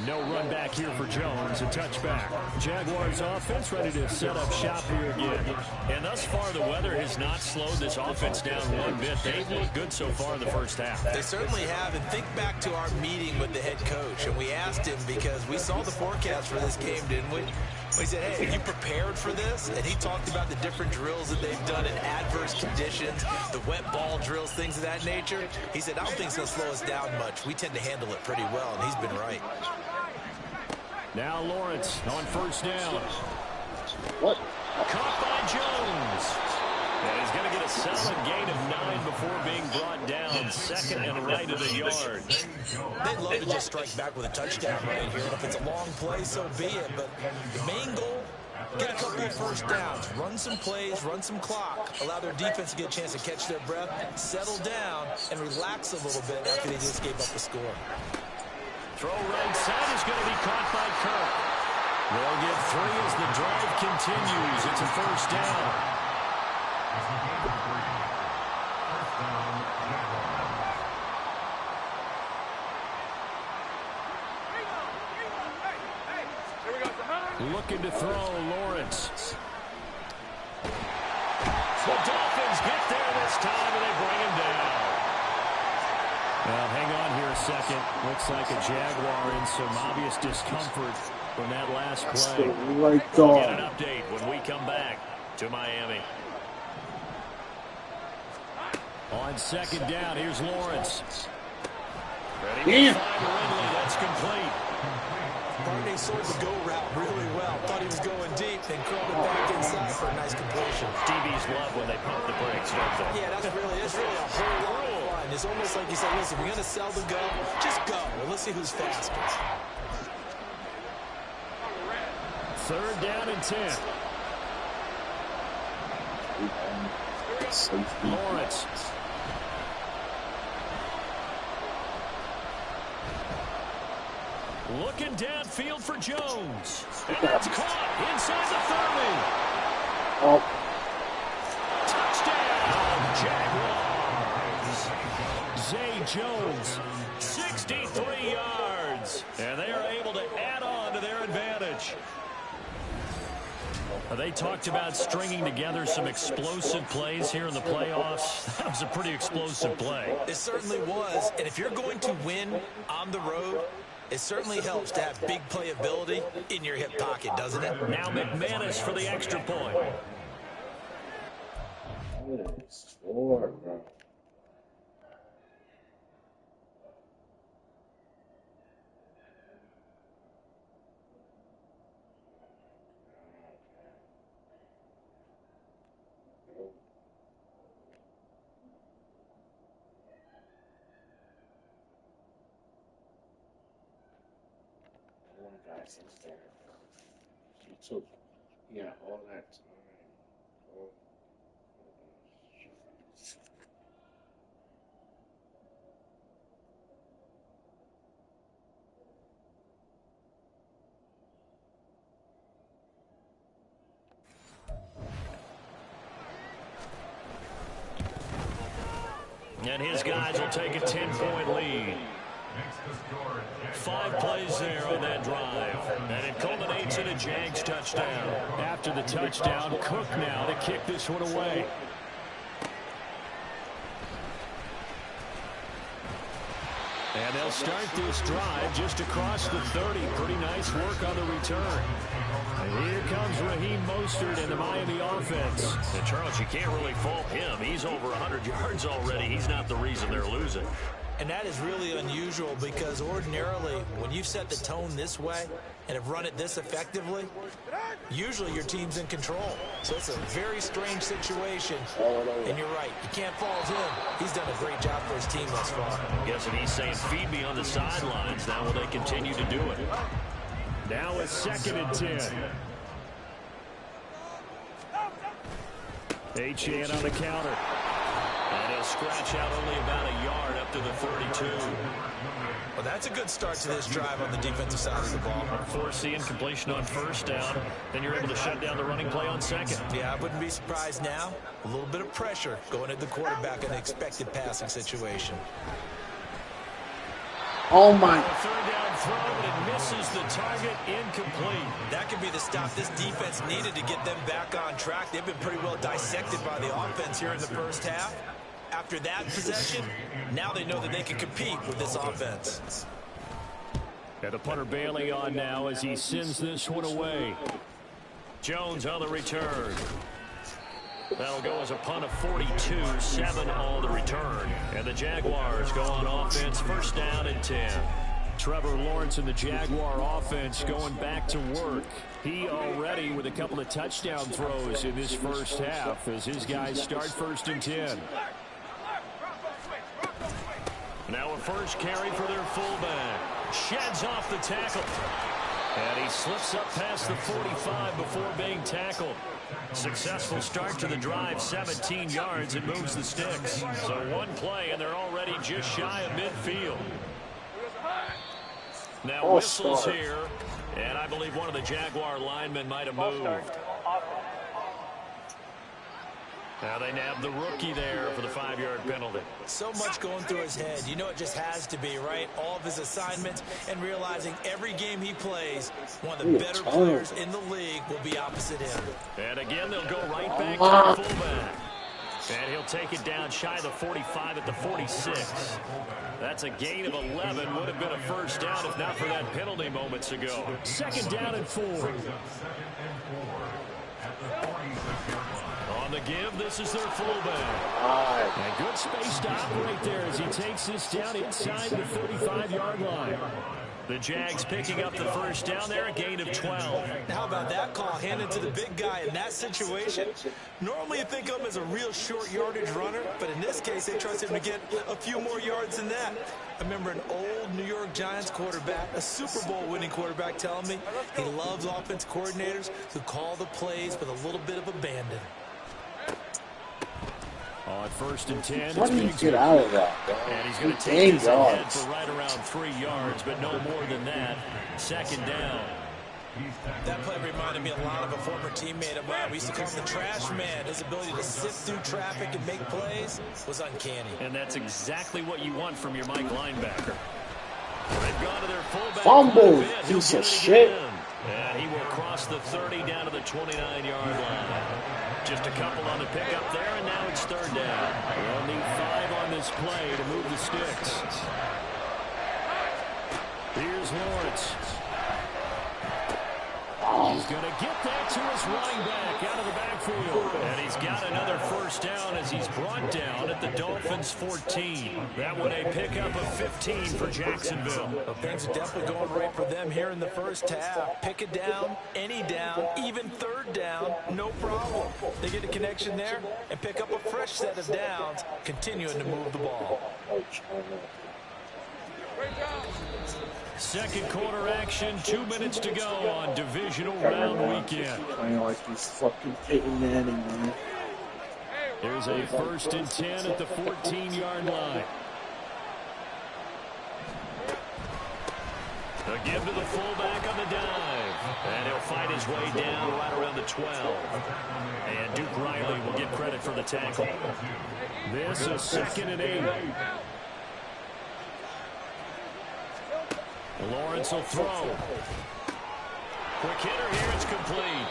No run back here for Jones, a touchback. Jaguars offense ready to set up shop here again. And thus far, the weather has not slowed this offense down one bit. They've looked good so far in the first half. They certainly have. And think back to our meeting with the head coach. And we asked him because we saw the forecast for this game, didn't we? We said, hey, are you prepared for this? And he talked about the different drills that they've done in adverse conditions, the wet ball drills, things of that nature. He said, I don't think it's going to slow us down much. We tend to handle it pretty well, and he's been right. Now Lawrence on first down. What? Caught by Jones. And he's going to get a solid gain of 9 before being brought down. Second and right of the yard. They'd love to just strike back with a touchdown right here. And if it's a long play, so be it. But the main goal, get a couple of first downs. Run some plays, run some clock. Allow their defense to get a chance to catch their breath, settle down, and relax a little bit after they just gave up the score. Throw right side is going to be caught by Kirk. They'll get 3 as the drive continues. It's a first down. Looking to throw, Lawrence. The Dolphins get there this time, and they bring him down. Well, hang on here a second. Looks like a Jaguar in some obvious discomfort from that last play. Right we'll get an update when we come back to Miami. On second down, here's Lawrence. Ready to find Ridley. That's complete. Barney sold the go route really well. Thought he was going deep, then curled it back inside for a nice completion. DBs love when they pump the brakes, don't they? Yeah, that's really a whole lot of fun. It's almost like you said, listen, we're going to sell the go. Just go. Well, let's see who's faster. Third down and 10. Lawrence. Looking downfield for Jones. And that's caught inside the 30. Touchdown, Jaguars. Zay Jones, 63 yards. And they are able to add on to their advantage. They talked about stringing together some explosive plays here in the playoffs. That was a pretty explosive play. It certainly was. And if you're going to win on the road, it certainly helps to have big playability in your hip pocket, doesn't it? Now McManus for the extra point. Score, bro. So, yeah, all that. All And his guys will take a 10-point lead. 5 plays there on that drive. And it culminates in a Jags touchdown. After the touchdown, Cook now to kick this one away. And they'll start this drive just across the 30. Pretty nice work on the return. And here comes Raheem Mostert in the Miami offense. And Charles, you can't really fault him. He's over 100 yards already. He's not the reason they're losing. And that is really unusual because ordinarily when you've set the tone this way and have run it this effectively, usually your team's in control. So it's a very strange situation. And you're right, you can't fault him. He's done a great job for his team thus far. I'm guessing he's saying, feed me on the sidelines. Now will they continue to do it? Now a 2nd and 10. Achane on the counter. And he'll scratch out only about a yard up to the 32. Well, that's a good start to this drive on the defensive side of the ball. Forcing completion on 1st down. Then you're able to shut down the running play on 2nd. Yeah, I wouldn't be surprised now. A little bit of pressure going at the quarterback in an expected passing situation. Oh, my. 3rd down throw, but it misses the target, incomplete. That could be the stop this defense needed to get them back on track. They've been pretty well dissected by the offense here in the first half. After that possession, now they know that they can compete with this offense. And the punter Bailey on now as he sends this one away. Jones on the return. That'll go as a punt of 42, 7 on the return. And the Jaguars go on offense, 1st down and 10. Trevor Lawrence and the Jaguar offense going back to work. He already with a couple of touchdown throws in this first half as his guys start 1st and 10. Now a first carry for their fullback. Sheds off the tackle. And he slips up past the 45 before being tackled. Successful start to the drive, 17 yards. It moves the sticks. So one play, and they're already just shy of midfield. Now whistles here, and I believe one of the Jaguar linemen might have moved. Now they nab the rookie there for the 5-yard penalty. So much going through his head. You know it just has to be, right? All of his assignments and realizing every game he plays, one of the better players in the league will be opposite him. And again, they'll go right back to the fullback. And he'll take it down shy of the 45 at the 46. That's a gain of 11. Would have been a first down if not for that penalty moments ago. 2nd down and 4. On the give, this is their fullback. And good space to operate there as he takes this down inside the 35-yard line. The Jags picking up the first down there, a gain of 12. How about that call handed to the big guy in that situation? Normally you think of him as a real short yardage runner, but in this case they trust him to get a few more yards than that. I remember an old New York Giants quarterback, a Super Bowl winning quarterback, telling me he loves offense coordinators who call the plays with a little bit of abandon. On 1st and 10, how do you get out of that? And he's going to take this ahead for right around 3 yards, but no more than that. 2nd down. That play reminded me a lot of a former teammate of mine. We used to call him the trash man. His ability to sift through traffic and make plays was uncanny. And that's exactly what you want from your Mike linebacker. They've gone to their fullback. Fumble, piece of shit. And he will cross the 30 down to the 29-yard line. Just a couple on the pickup there, and now it's 3rd down. They'll need 5 on this play to move the sticks. Here's Lawrence. He's going to get that to his running back out of the backfield. And he's got another first down as he's brought down at the Dolphins' 14. That one a pickup of 15 for Jacksonville. Well, things are definitely going right for them here in the first half. Pick it down, any down, even 3rd down, no problem. They get a connection there and pick up a fresh set of downs, continuing to move the ball. Second quarter action, 2 minutes to go on divisional round weekend. Playing like he's fucking Peyton Manning, man. There's a 1st and 10 at the 14-yard line. A give to the fullback on the dive. And he'll fight his way down right around the 12. And Duke Riley will get credit for the tackle. This is 2nd and 8. Lawrence will throw. Quick hitter here, it's complete.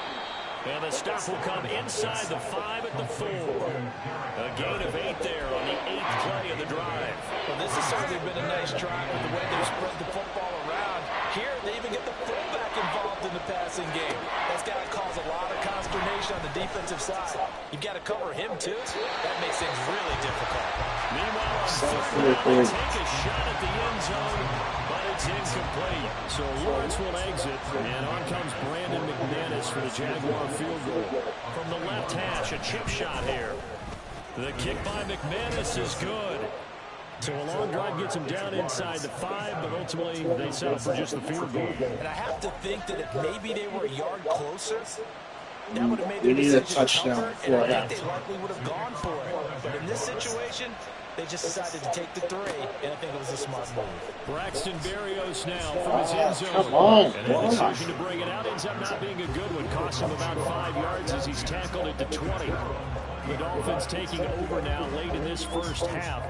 And the stop will come inside the 5 at the 4. A gain of 8 there on the 8th play of the drive. Well, this has certainly been a nice drive with the way they've spread the football around. Here, they even get the fullback involved in the passing game. That's got to cause a lot of consternation on the defensive side. You've got to cover him, too. That makes things really difficult. Meanwhile, on 3rd down, they take a shot at the end zone, but it's incomplete. So Lawrence will exit, and on comes Brandon McManus for the Jaguar field goal. From the left hash, a chip shot here. The kick by McManus is good. So a long drive gets him down inside the 5, but ultimately they settle for just the field goal. And I have to think that if maybe they were a yard closer, that would have made We their need a decision touchdown tougher, before and I that. think they likely would have gone for it. But in this situation, they just decided to take the 3, and I think it was a smart move. Braxton Berrios now from his end zone. Come on. And that decision to bring it out ends up not being a good one. Costs him about 5 yards as he's tackled at the 20. The Dolphins taking over now late in this first half.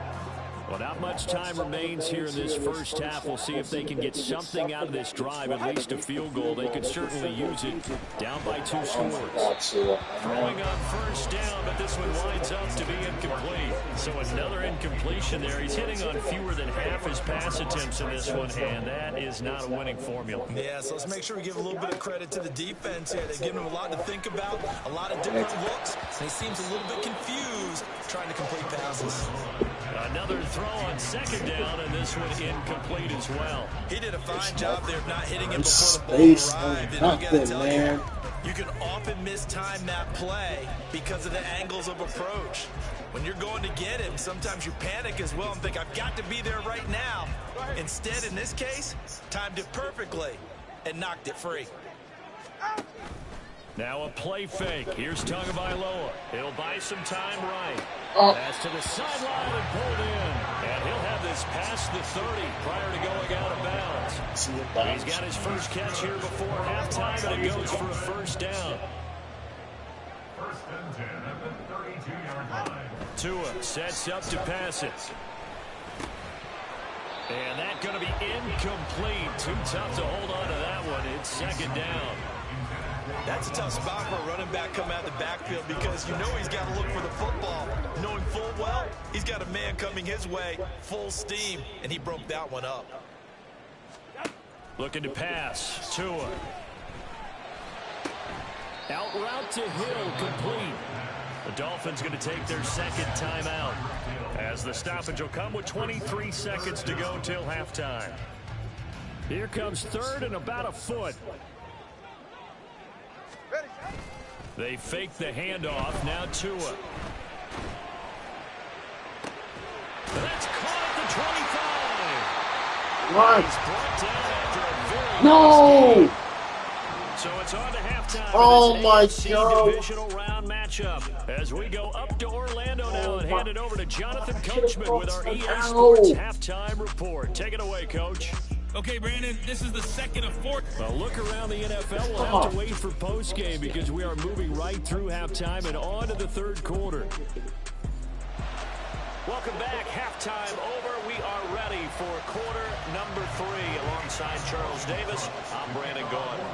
Well, not much time remains here in this first half. We'll see if they can get something out of this drive, at least a field goal. They could certainly use it. Down by 2 scores. Throwing on 1st down, but this one winds up to be incomplete. So another incompletion there. He's hitting on fewer than half his pass attempts in this one, and that is not a winning formula. Yeah, so let's make sure we give a little bit of credit to the defense here. They've given him a lot to think about, a lot of different looks, and he seems a little bit confused trying to complete passes. Another throw on 2nd down, and this one incomplete as well. He did a fine job there of not hitting it before the ball arrived. And I gotta tell you, you can often mistime that play because of the angles of approach. When you're going to get him, sometimes you panic as well and think, I've got to be there right now. Instead, in this case, timed it perfectly and knocked it free. Now a play fake. Here's Tagovailoa. He'll buy some time right. Pass to the sideline and pulled in. And he'll have this past the 30 prior to going out of bounds. He's got his first catch here before halftime, and it goes for a 1st down. 1st and 10 at the 32-yard line. Tua sets up to pass it. And that's going to be incomplete. Too tough to hold on to that one. It's 2nd down. That's a tough spot for a running back coming out of the backfield because you know he's got to look for the football, knowing full well he's got a man coming his way, full steam, and he broke that one up. Looking to pass. Tua. Out route to Hill, complete. The Dolphins going to take their 2nd timeout as the stoppage will come with 23 seconds to go till halftime. Here comes 3rd and about a foot. They fake the handoff. Now Tua. That's caught at the 25. What? No! So it's on to halftime. Oh my God! Divisional round matchup as we go up to Orlando now and hand it over to Jonathan Coachman with our EA Sports halftime report. Take it away, Coach. Okay, Brandon, this is the 2nd of 4. A look around the NFL. We'll have to wait for postgame because we are moving right through halftime and on to the 3rd quarter. Welcome back. Halftime over. We are ready for quarter number 3 alongside Charles Davis. I'm Brandon Gaudin.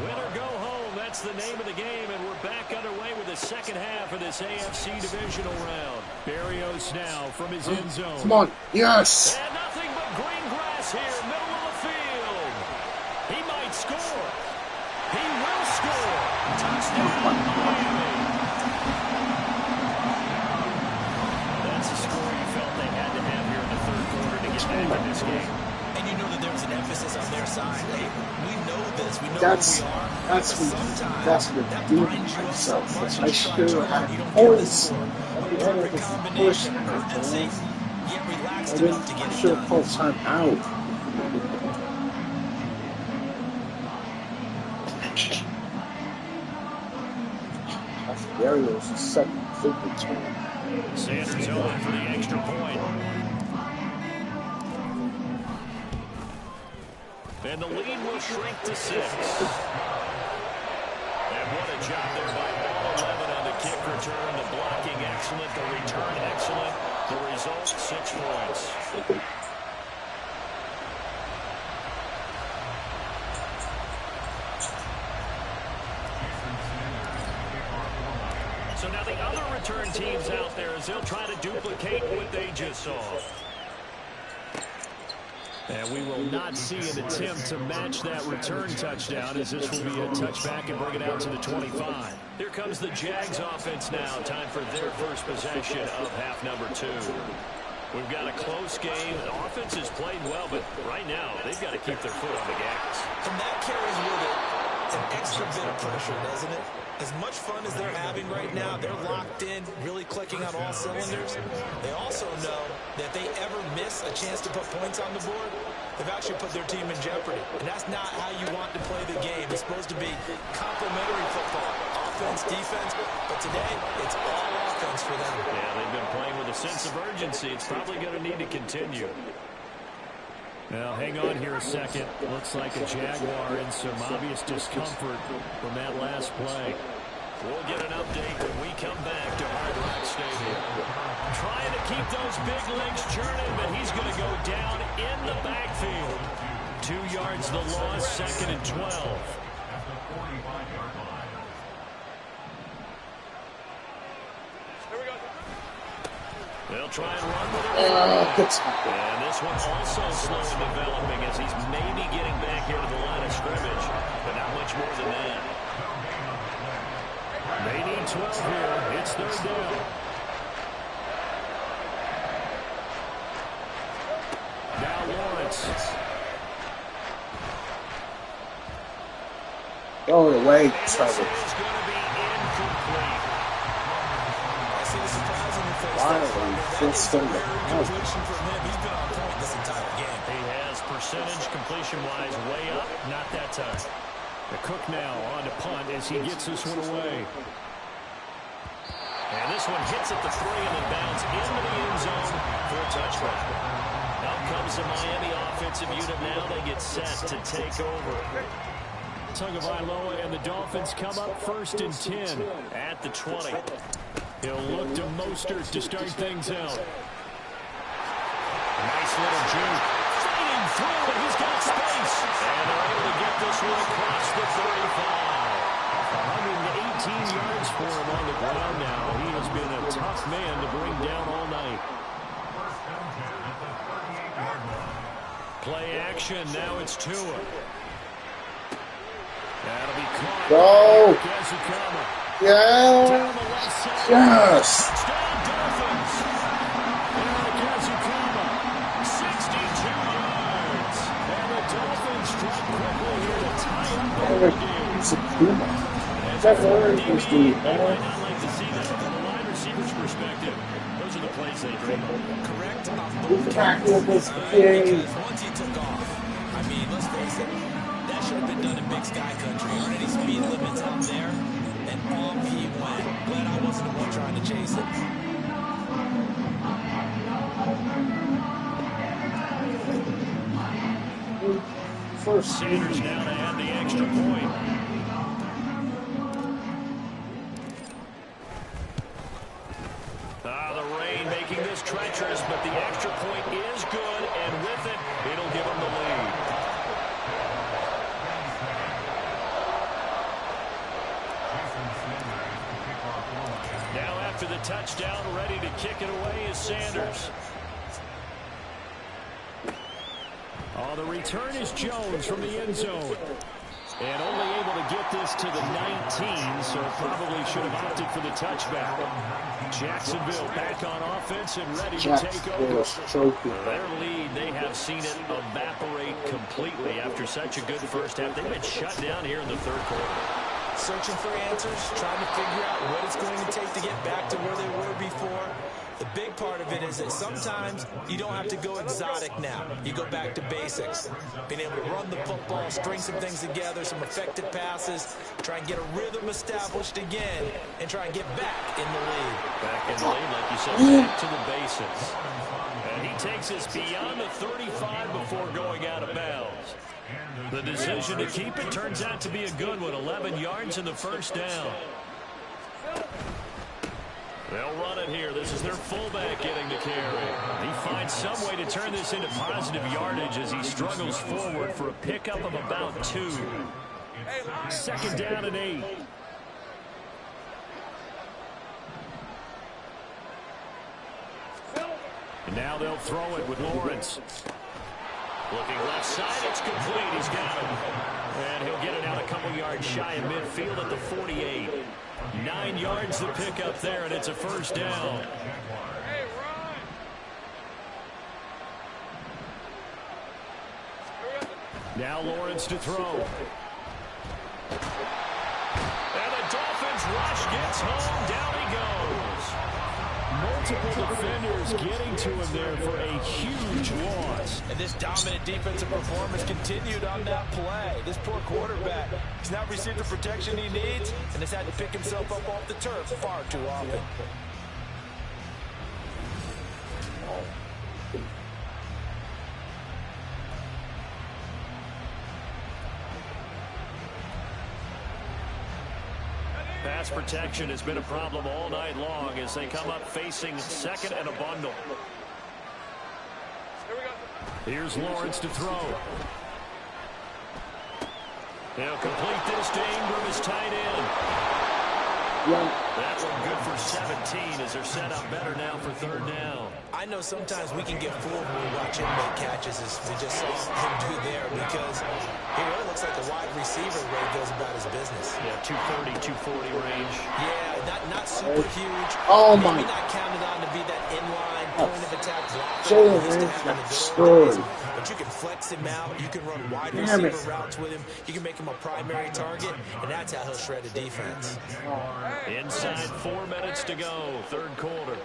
Win or go home. That's the name of the game, and we're back underway with the 2nd half of this AFC divisional round. Berrios now from his end zone. Come on. Yes. And nothing but green grass here, middle of the field. He might score. He will score. Touchdown, Miami. That's a score you felt they had to have here in the 3rd quarter to get back in this game. And you know that there was an emphasis on their side. Hey, we know this. We know That's who we are. what doing myself. I should have always at the end of this first half. I should have called time out. Berrios is 7th return. Sanders over for the extra point. And the lead will shrink to 6. And what a job there by all 11 on the kick return. The blocking excellent, the return excellent. The result, 6 points. So now the other return teams out there as they'll try to duplicate what they just saw. And we will not see an attempt to match that return touchdown, as this will be a touchback and bring it out to the 25. Here comes the Jags offense now. Time for their first possession of half number 2. We've got a close game. The offense has played well, but right now they've got to keep their foot on the gas. And that carries with it an extra bit of pressure, doesn't it? As much fun as they're having right now, they're locked in, really clicking on all cylinders. They also know that if they ever miss a chance to put points on the board, they've actually put their team in jeopardy. And that's not how you want to play the game. It's supposed to be complementary football, offense, defense. But today, it's all offense for them. Yeah, they've been playing with a sense of urgency. It's probably going to need to continue. Now, hang on here a second. Looks like a Jaguar in some obvious discomfort from that last play. We'll get an update when we come back to Hard Rock Stadium. Trying to keep those big legs churning, but he's going to go down in the backfield. 2 yards the loss, 2nd and 12. They'll try and run with it. And this one also slow in developing as he's maybe getting back here to the line of scrimmage, but not much more than that. They need 12 here. It's 3rd down. Now Lawrence. Go away, Trevor. Finally, first thing. He has percentage completion-wise way up. Not that time. The Cook now on to punt as he gets this one away. And this one hits at the 3 and then bounds into the end zone for a touchback. Out comes the Miami offensive unit now. They get set to take over. Tagovailoa and the Dolphins come up 1st and 10 at the 20. He'll look to Mostert to start things out. Nice little juke. Fading through, and he's got space. And they're able to get this one across the 35. 118 yards for him on the ground now. He has been a tough man to bring down all night. Play action. Now it's Tua. That'll be caught. Go. Yeah. Yes. That's what he's doing. Those are the plays they dream of. Correct on both tackles. Once he took off, I mean, let's face it, that should have been done in Big Sky Country. Aren't any speed limits out there? And off he went. Glad I wasn't the one trying to chase it. First Sanders now to add the extra point. The rain making this treacherous, but the extra point is good, and with it, it'll give them the lead. Now after the touchdown, ready to kick it away is Sanders. Oh, the return is Jones from the end zone. And only able to get this to the 19, so probably should have opted for the touchback. Jacksonville back on offense and ready to take over. Their lead, they have seen it evaporate completely after such a good first half. They've been shut down here in the 3rd quarter. Searching for answers, trying to figure out what it's going to take to get back to where they were before. The big part of it is that sometimes you don't have to go exotic now. You go back to basics. Being able to run the football, string some things together, some effective passes, try and get a rhythm established again, and try and get back in the lead. Back in the lead, like you said, back to the basics. And he takes us beyond the 35 before going out of bounds. The decision to keep it turns out to be a good one. 11 yards in the first down. They'll run it here. This is their fullback getting the carry. He finds some way to turn this into positive yardage as he struggles forward for a pickup of about 2. 2nd down and 8. Now they'll throw it with Lawrence. Looking left side, it's complete. He's got him. And he'll get it out a couple yards shy of midfield at the 48. 9 yards to pick up there, and it's a first down. Now Lawrence to throw. And the Dolphins rush gets home. Down he goes. Multiple defenders getting to him there for a huge loss. And this dominant defensive performance continued on that play. This poor quarterback, he's not received the protection he needs and has had to pick himself up off the turf far too often. Pass protection has been a problem all night long as they come up facing second and a bundle. Here's Lawrence to throw. He'll complete this to Ingram, his tight end. That one good for 17 as they're set up better now for third down. I know sometimes we can get fooled when we watch him make catches as we just saw him do there because he really looks like a wide receiver where he goes about his business. Yeah, 230, 240 range. Yeah, not super huge. Oh, maybe my. not counted on to be that inline point of attack Story. but you can flex him out. You can run wide receiver routes with him. You can make him a primary target, and that's how he'll shred a defense. Inside 4 minutes to go, third quarter.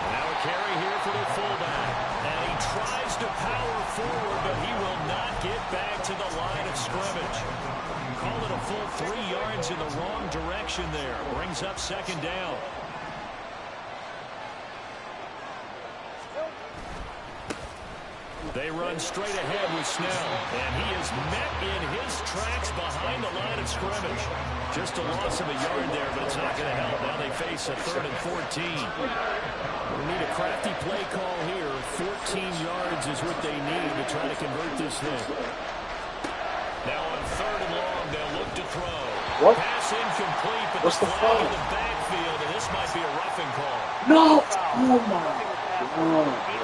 Now a carry here for the fullback. And he tries to power forward, but he will not get back to the line of scrimmage. Call it a full 3 yards in the wrong direction there. Brings up second down. They run straight ahead with Snell, and he is met in his tracks behind the line of scrimmage. Just a loss of a yard there, but it's not going to help. Now they face a 3rd and 14. We need a crafty play call here. 14 yards is what they need to try to convert this thing. Now on 3rd and long, they'll look to throw. What? Pass incomplete, but What's the flag flag? in the backfield, and this might be a roughing call. No! Oh, my God.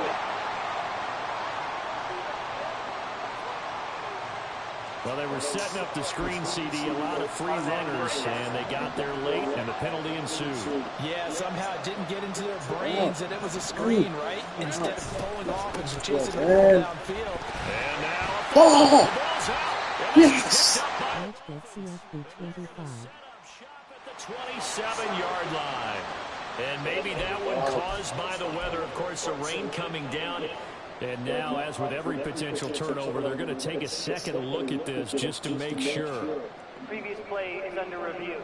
Well, they were setting up the screen, CD, a lot of free runners, and they got there late, and the penalty ensued. Yeah, somehow it didn't get into their brains that it was a screen, right? Instead of pulling off and chasing the ball downfield. And now the ball's out. Yes! At the 27-yard line. And maybe that one caused by the weather. Of course, the rain coming down. And now, as with every potential turnover, they're going to take a second look at this just to make sure. Previous play is under review.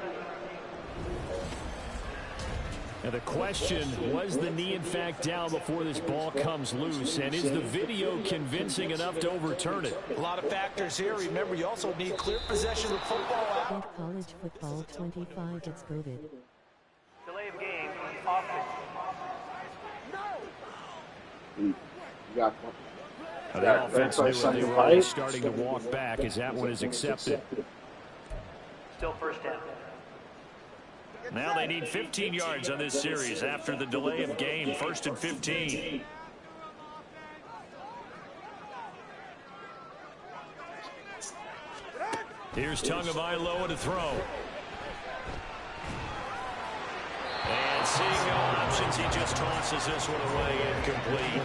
Now the question, was the knee in fact down before this ball comes loose? And is the video convincing enough to overturn it? A lot of factors here. Remember, you also need clear possession of football out. College football 25 gets voted. Delay of game, offense. The offense knew when they were already starting to walk back as that one is accepted. Still first down. Now they need 15 yards on this series after the delay of game, 1st and 15. Here's Tagovailoa to throw. And seeing no options, he just tosses this one away, incomplete.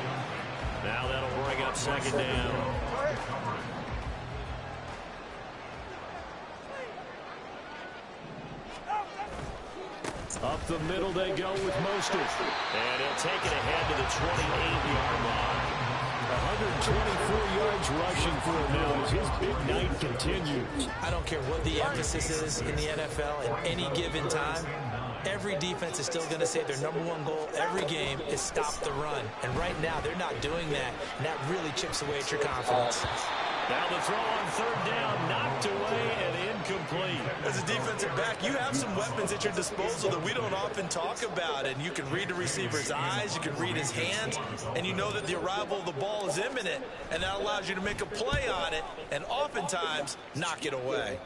Now that'll bring up second down. Up the middle they go with Mostert. And he'll take it ahead to the 28-yard line. 124 yards rushing for him now as his big night continues. I don't care what the emphasis is in the NFL at any given time. Every defense is still going to say their #1 goal every game is stop the run. And right now, they're not doing that. And that really chips away at your confidence. Now the throw on third down, knocked away and incomplete. As a defensive back, you have some weapons at your disposal that we don't often talk about. And you can read the receiver's eyes, you can read his hands, and you know that the arrival of the ball is imminent. And that allows you to make a play on it and oftentimes knock it away.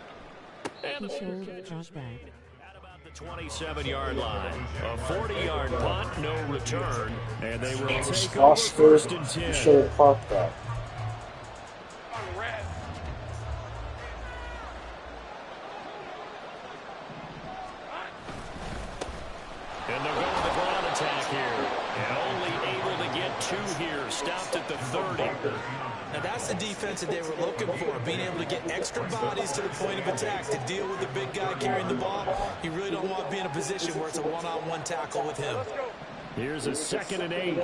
And the T-shirt, drop back. at about the 27-yard line. A 40-yard punt, no return, and they will take over first and 10. Should have caught that. And they'll go with the ground attack here. And only able to get 2 here. Stopped at the 30. And that's the defense that they were looking for, being able to get extra bodies to the point of attack to deal with the big guy carrying the ball. You really don't want to be in a position where it's a one-on-one tackle with him. Here's a 2nd and 8.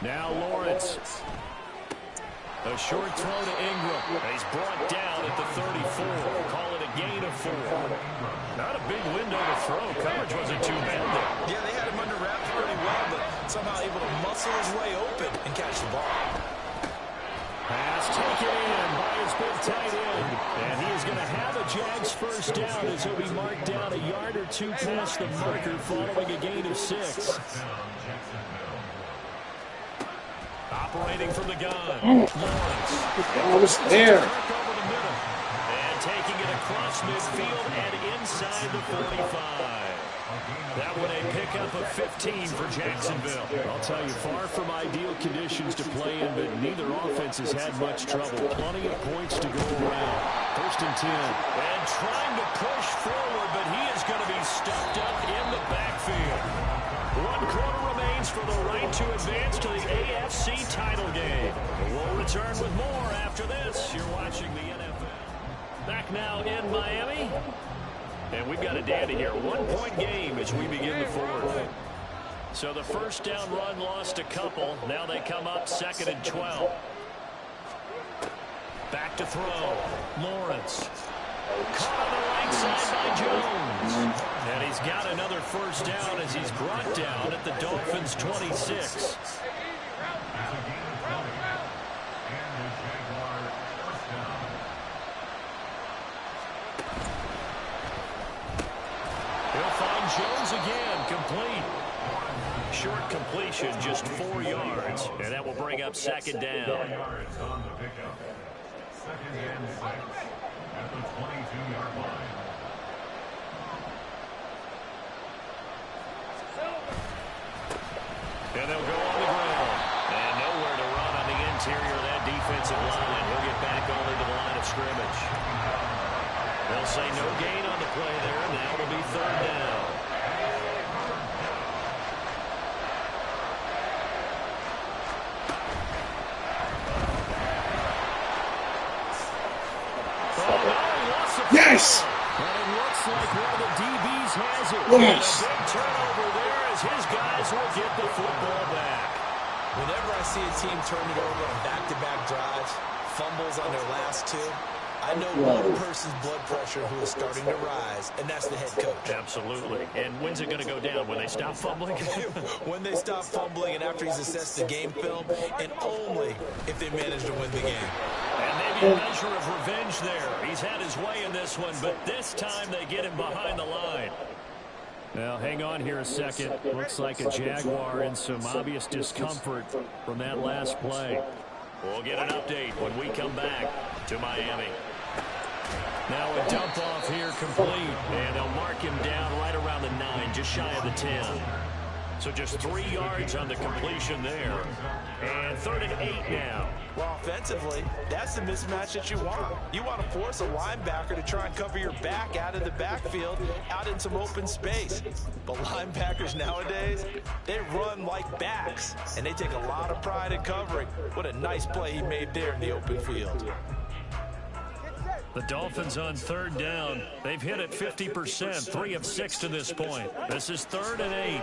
Now Lawrence. A short throw to Ingram. He's brought down at the 34. Call it a gain of 4. Not a big window to throw. Coverage wasn't too bad there. Yeah, they had him under wraps pretty well, but somehow able to muscle his way open and catch the ball. Pass taken in by his big tight end. And he is going to have a Jags first down as he'll be marked down a yard or 2 past the marker following a gain of 6. Operating from the gun. Lawrence. I was there. And taking it across midfield and inside the 45. That one a pickup of 15 for Jacksonville. I'll tell you, far from ideal conditions to play in, but neither offense has had much trouble. Plenty of points to go around. First and 10. And trying to push forward, but he is going to be stuffed up in the backfield. 1 quarter remains for the right to advance to the AFC title game. We'll return with more after this. You're watching the NFL. Back now in Miami. And we've got a dandy here. 1-point game as we begin the 4th. So the first down run lost a couple. Now they come up 2nd and 12. Back to throw. Lawrence. Caught on the right side by Jones. And he's got another first down as he's brought down at the Dolphins' 26. He'll find Jones again, complete. Short completion, just 4 yards. And that will bring up 2nd down. 4 yards on the pickup. 2nd and 6 at the 22-yard line. And they'll go on the ground. And nowhere to run on the interior of that defensive line. He'll get back only to the line of scrimmage. They'll say no gain on the play there. Now it'll be 3rd down. Yes! And it looks like one of the DBs has it. Yes! And a big turnover there as his guys will get the football back. Whenever I see a team turn it over on back-to-back drives, fumbles on their last 2, I know one person's blood pressure who is starting to rise, and that's the head coach. Absolutely. And when's it going to go down? When they stop fumbling? When they stop fumbling and after he's assessed the game film, and only if they manage to win the game. And maybe a measure of revenge there. He's had his way in this one, but this time they get him behind the line. Now, hang on here a second. Looks like a Jaguar in some obvious discomfort from that last play. We'll get an update when we come back to Miami. Now a dump off here complete, and they'll mark him down right around the 9, just shy of the 10. So just 3 yards on the completion there. And 3rd and 8 now. Well, offensively, that's the mismatch that you want. You want to force a linebacker to try and cover your back out of the backfield, out in some open space. But linebackers nowadays, they run like backs, and they take a lot of pride in covering. What a nice play he made there in the open field. The Dolphins on 3rd down. They've hit it 50%, 3 of 6 to this point. This is 3rd and 8.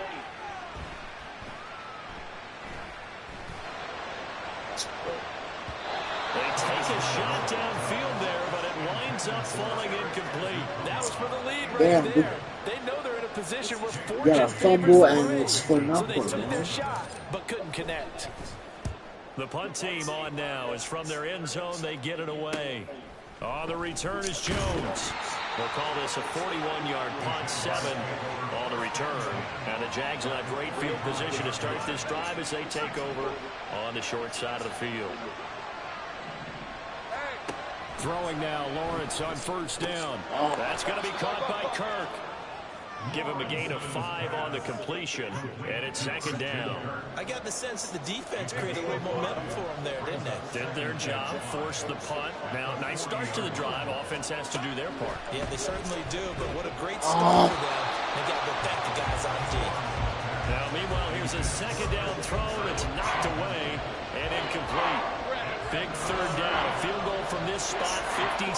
They take a shot downfield there, but it winds up falling incomplete. That was for the lead right there. They know they're in a position where fortune got a fumble and it's for nothing. So they took their shot, but couldn't connect. The punt team on now is from their end zone. They get it away. On the return is Jones. They'll call this a 41-yard punt, 7 on the return. And the Jags will have great field position to start this drive as they take over on the short side of the field. Throwing now, Lawrence on first down. That's going to be caught by Kirk. Give him a gain of 5 on the completion, and it's second down. I got the sense that the defense created a little momentum for him there, didn't they? Did their job, forced the punt. Now, nice start to the drive. Offense has to do their part. Yeah, they certainly do, but what a great start for them. They got to thank the guys on D. Now, meanwhile, here's a second down throw. It's knocked away and incomplete. Big third down. A field goal from this spot, 57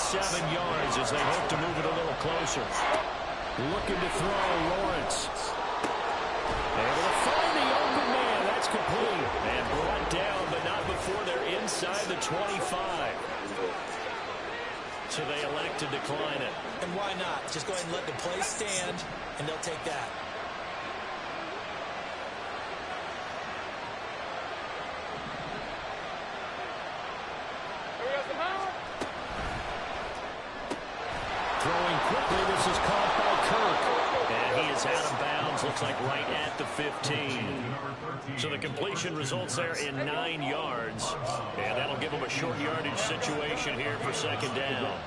yards as they hope to move it a little closer. Looking to throw, Lawrence. Able to find the open man. That's complete. And brought down, but not before they're inside the 25. So they elect to decline it. And why not? Just go ahead and let the play stand, and they'll take that. Throwing quickly, this is caught by Kirk. And he is out of bounds, looks like right at the 15. So the completion results there in 9 yards. And that'll give him a short yardage situation here for second down.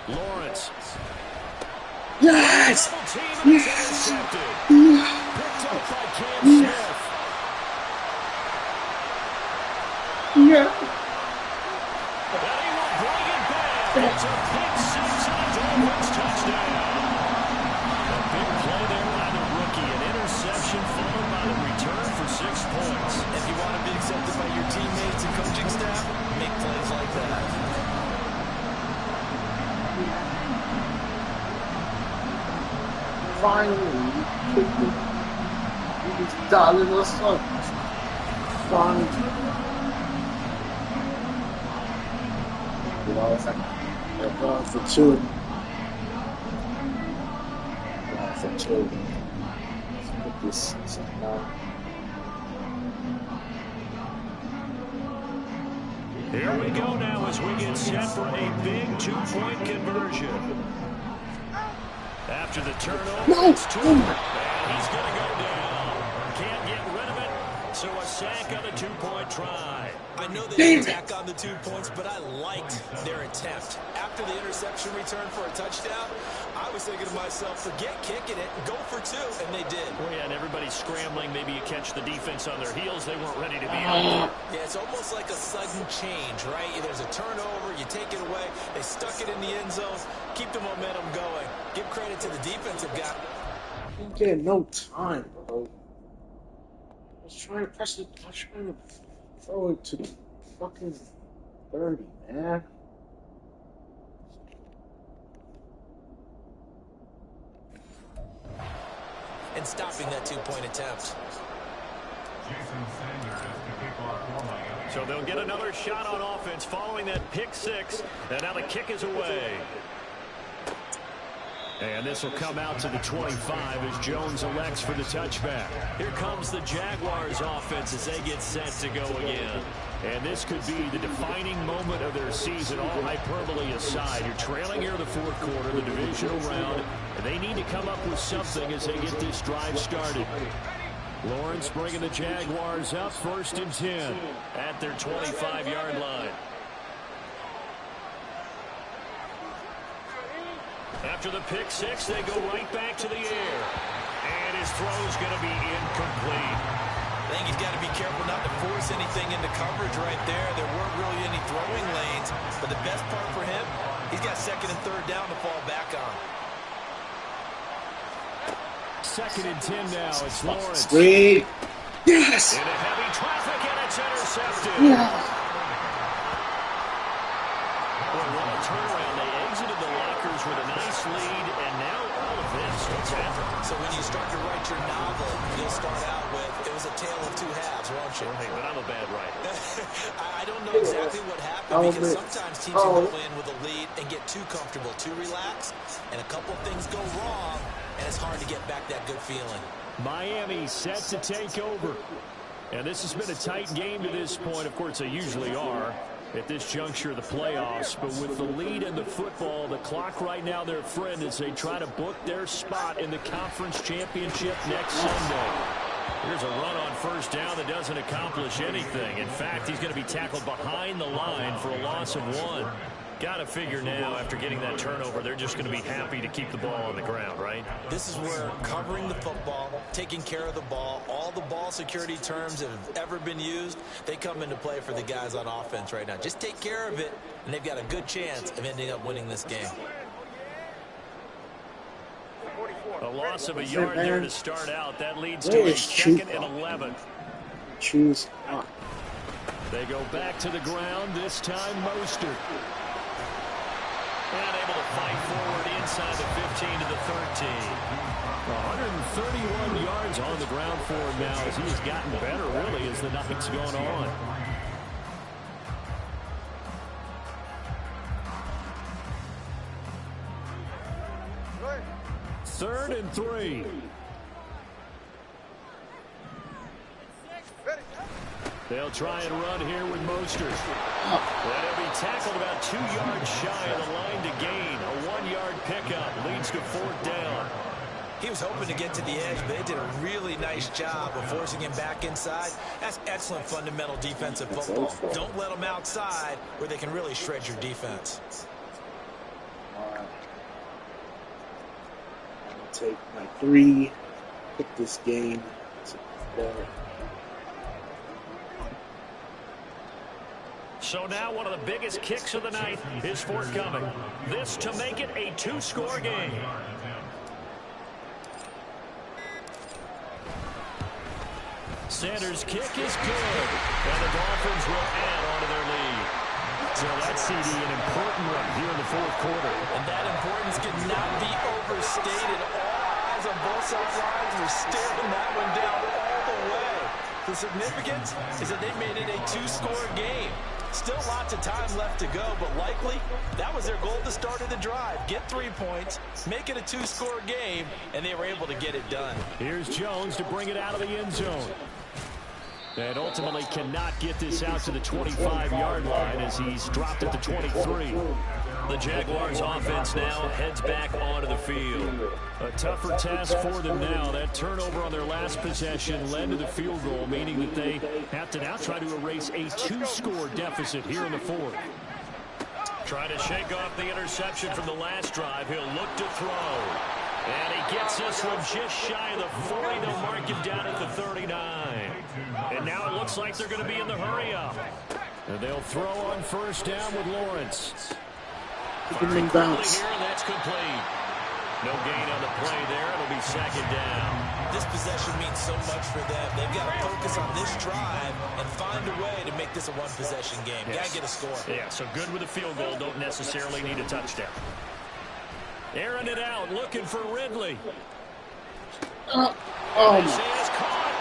Lawrence. Yes! Yes! Picked up by Cam Smith. Yeah. It's a pick 6 on a Dolphins touchdown. A big play there by the rookie. An interception followed by the return for 6 points. If you want to be accepted by your teammates and coaching staff, make plays like that. Finally, he's dialing us up. Finally. You know, it's like they're going for 2. Going for 2. Let's put this now. Here we go now as we get set for a big 2-point conversion. After the turnover, it's 2. And he's going to go down. Can't get rid of it. So a sack on the 2-point try. I know they didn't tack on the 2 points, but I liked their attempt. After the interception return for a touchdown, I was thinking to myself, forget kicking it, go for 2, and they did. Well, yeah, and everybody's scrambling. Maybe you catch the defense on their heels. They weren't ready to be out. Yeah, it's almost like a sudden change, right? There's a turnover, you take it away, they stuck it in the end zone, keep the momentum going. Give credit to the defensive guy. Didn't get no time, bro. I was trying to press it. I was trying to throw it to fucking 30, man. And stopping that 2-point attempt. So they'll get another shot on offense following that pick 6. And now the kick is away. And this will come out to the 25 as Jones elects for the touchback. Here comes the Jaguars offense as they get set to go again. And this could be the defining moment of their season, all hyperbole aside. You're trailing here in the 4th quarter, the divisional round, and they need to come up with something as they get this drive started. Lawrence bringing the Jaguars up 1st and 10 at their 25-yard line. After the pick 6, they go right back to the air. And his throw is going to be incomplete. I think he's got to be careful not to force anything into coverage right there. There weren't really any throwing lanes. But the best part for him, he's got 2nd and 3rd down to fall back on. 2nd and 10 now. It's Lawrence. Sweet. Yes. Into heavy traffic, and it's intercepted. Yeah. Boy, what a turnaround. They exited the lockers with a nice lead, and now all of this. What's happened? So when you start to write your novel, you'll start out with, it was a tale of 2 halves, won't you? Hey, but I'm a bad writer. I don't know exactly what happened, because sometimes teams can go in with a lead and get too comfortable, too relaxed, and a couple of things go wrong, and it's hard to get back that good feeling. Miami set to take over. And this has been a tight game to this point. Of course, they usually are at this juncture of the playoffs. But with the lead in the football, the clock right now their friend as they try to book their spot in the conference championship next Sunday. Here's a run on first down that doesn't accomplish anything. In fact, he's going to be tackled behind the line for a loss of 1. Got to figure now, after getting that turnover, they're just going to be happy to keep the ball on the ground, right? This is where covering the football, taking care of the ball, all the ball security terms that have ever been used, they come into play for the guys on offense right now. Just take care of it, and they've got a good chance of ending up winning this game. A loss of a yard there to start out. That leads to a 2nd and 11. Choose. They go back to the ground, this time Mostert. And able to fight forward inside the 15 to the 13. 131 yards on the ground for him now as he has gotten better, really, as the night's gone on. Third and 3. They'll try and run here with Mostert. And he'll be tackled about 2 yards shy of the line to gain. A 1-yard pickup leads to 4th down. He was hoping to get to the edge, but they did a really nice job of forcing him back inside. That's excellent fundamental defensive football. Don't let them outside where they can really shred your defense. I'll take my 3. Pick this game. So now one of the biggest kicks of the night is forthcoming. This to make it a 2-score game. Sanders' kick is good, and the Dolphins will add on to their lead. So that's CD an important one here in the 4th quarter. And that importance cannot be overstated. All eyes on both sidelines were staring that one down all the way. The significance is that they made it a 2-score game. Still lots of time left to go, but likely that was their goal at the start of the drive. Get 3 points, make it a 2-score game, and they were able to get it done. Here's Jones to bring it out of the end zone. And ultimately cannot get this out to the 25-yard line as he's dropped at the 23. The Jaguars offense now heads back onto the field. A tougher task for them now. That turnover on their last possession led to the field goal, meaning that they have to now try to erase a 2-score deficit here in the 4th. Trying to shake off the interception from the last drive. He'll look to throw. And he gets this one just shy of the 40. They'll mark him down at the 39. And now it looks like they're going to be in the hurry-up. And they'll throw on first down with Lawrence. Firing quickly here, and that's complete. No gain on the play there. It'll be 2nd down. This possession means so much for them. They've got to focus on this drive and find a way to make this a 1-possession game. Yes. Got to get a score. Yeah, so good with a field goal. Don't necessarily need a touchdown. Airing it out, looking for Ridley. They say it's caught.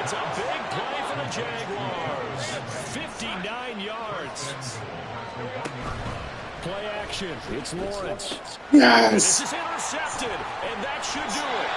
It's a big play for the Jaguars. 59 yards. Play action. It's Lawrence. Yes. And this is intercepted, and that should do it.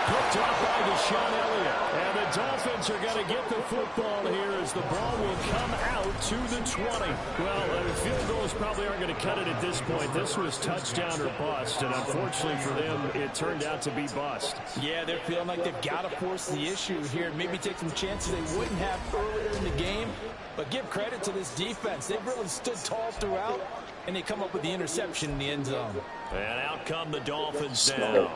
Picked up by Deshaun Elliott. And the Dolphins are going to get the football here as the ball will come out to the 20. Well, field goals probably aren't going to cut it at this point. This was touchdown or bust, and unfortunately for them, it turned out to be bust. Yeah, they're feeling like they've got to force the issue here. Maybe take some chances they wouldn't have earlier in the game. But give credit to this defense. They've really stood tall throughout, and they come up with the interception in the end zone. And out come the Dolphins now.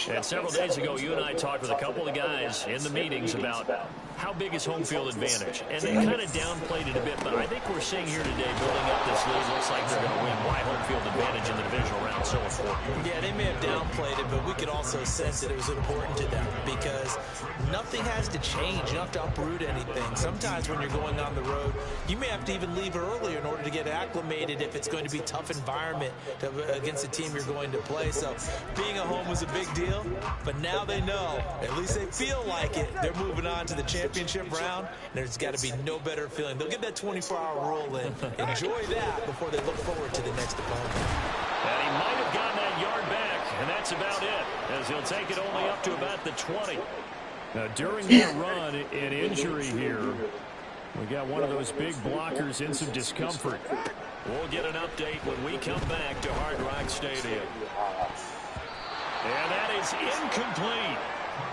And several days ago, you and I talked with a couple of guys in the meetings about how big is home field advantage. And they kind of downplayed it a bit, but I think we're seeing here today, building up this lead, looks like they're going to win. Why home field advantage in the divisional round so important? Yeah, they may have downplayed it, but we could also sense that it was important to them because nothing has to change. You don't have to uproot anything. Sometimes when you're going on the road, you may have to even leave earlier in order to get acclimated if it's going to be a tough environment against the team you're going to play. So being at home was a big deal. But now they know, at least they feel like it, they're moving on to the championship round. There's got to be no better feeling. They'll get that 24-hour rule in. Enjoy that before they look forward to the next opponent. And he might have gotten that yard back, and that's about it, as he'll take it only up to about the 20. Now, during that run, an injury here. We got one of those big blockers in some discomfort. We'll get an update when we come back to Hard Rock Stadium. And that is incomplete.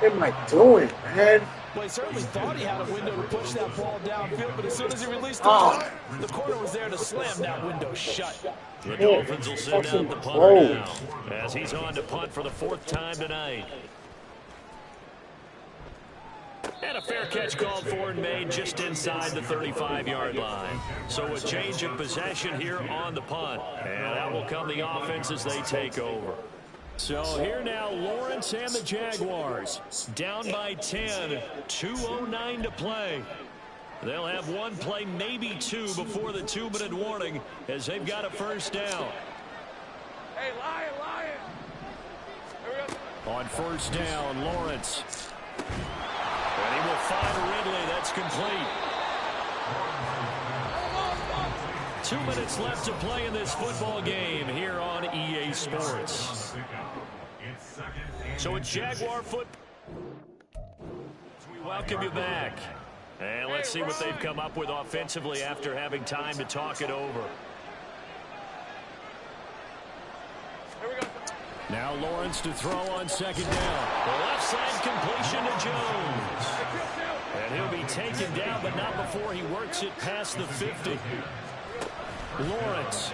What am I doing, man? Well, he certainly thought he had a window to push that ball downfield, but as soon as he released the punt, the corner was there to slam that window shut. The Dolphins will send out the punter now, as he's on to punt for the 4th time tonight. And a fair catch called for and made just inside the 35-yard line. So a change of possession here on the punt. And that will come the offense as they take over. So here now, Lawrence and the Jaguars. Down by 10, 2:09 to play. They'll have one play, maybe two, before the 2-minute warning as they've got a first down. Hey, Lion! On first down, Lawrence. And he will find Ridley. That's complete. 2 minutes left to play in this football game here on EA Sports. So it's Jaguar foot. We welcome you back. And let's see what they've come up with offensively after having time to talk it over. Now Lawrence to throw on second down. The left side completion to Jones. And he'll be taken down, but not before he works it past the 50. Lawrence.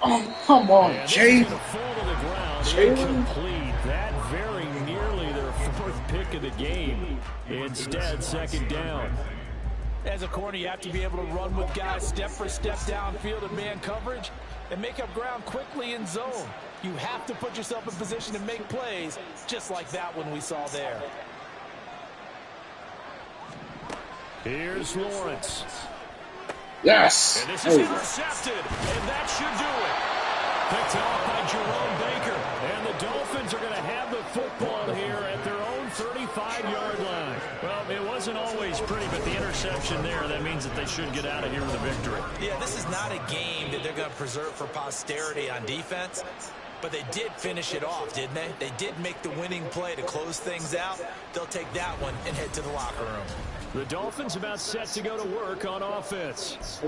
Oh, come on, Jay. Fall to the ground. Incomplete. That very nearly their 4th pick of the game. Instead, second down. As a corner, you have to be able to run with guys step for step downfield and man coverage and make up ground quickly in zone. You have to put yourself in position to make plays, just like that one we saw there. Here's Lawrence. Yes. And this is intercepted, and that should do it. Picked off by Jerome Baker. And the Dolphins are going to have the football here at their own 35-yard line. Well, it wasn't always pretty, but the interception there, that means that they should get out of here with a victory. Yeah, this is not a game that they're going to preserve for posterity on defense. But they did finish it off, didn't they? They did make the winning play to close things out. They'll take that one and head to the locker room. The Dolphins about set to go to work on offense.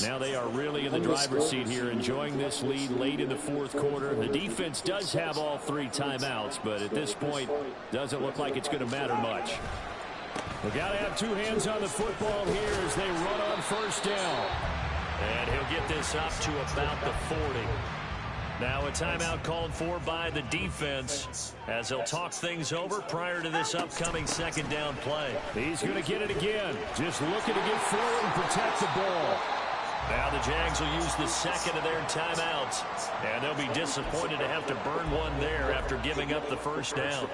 Now they are really in the driver's seat here, enjoying this lead late in the 4th quarter. The defense does have all 3 timeouts, but at this point, doesn't look like it's going to matter much. We've got to have 2 hands on the football here as they run on first down. And he'll get this up to about the 40. Now a timeout called for by the defense as they'll talk things over prior to this upcoming second down play. He's going to get it again. Just looking to get forward and protect the ball. Now the Jags will use the second of their timeouts. And they'll be disappointed to have to burn one there after giving up the first down.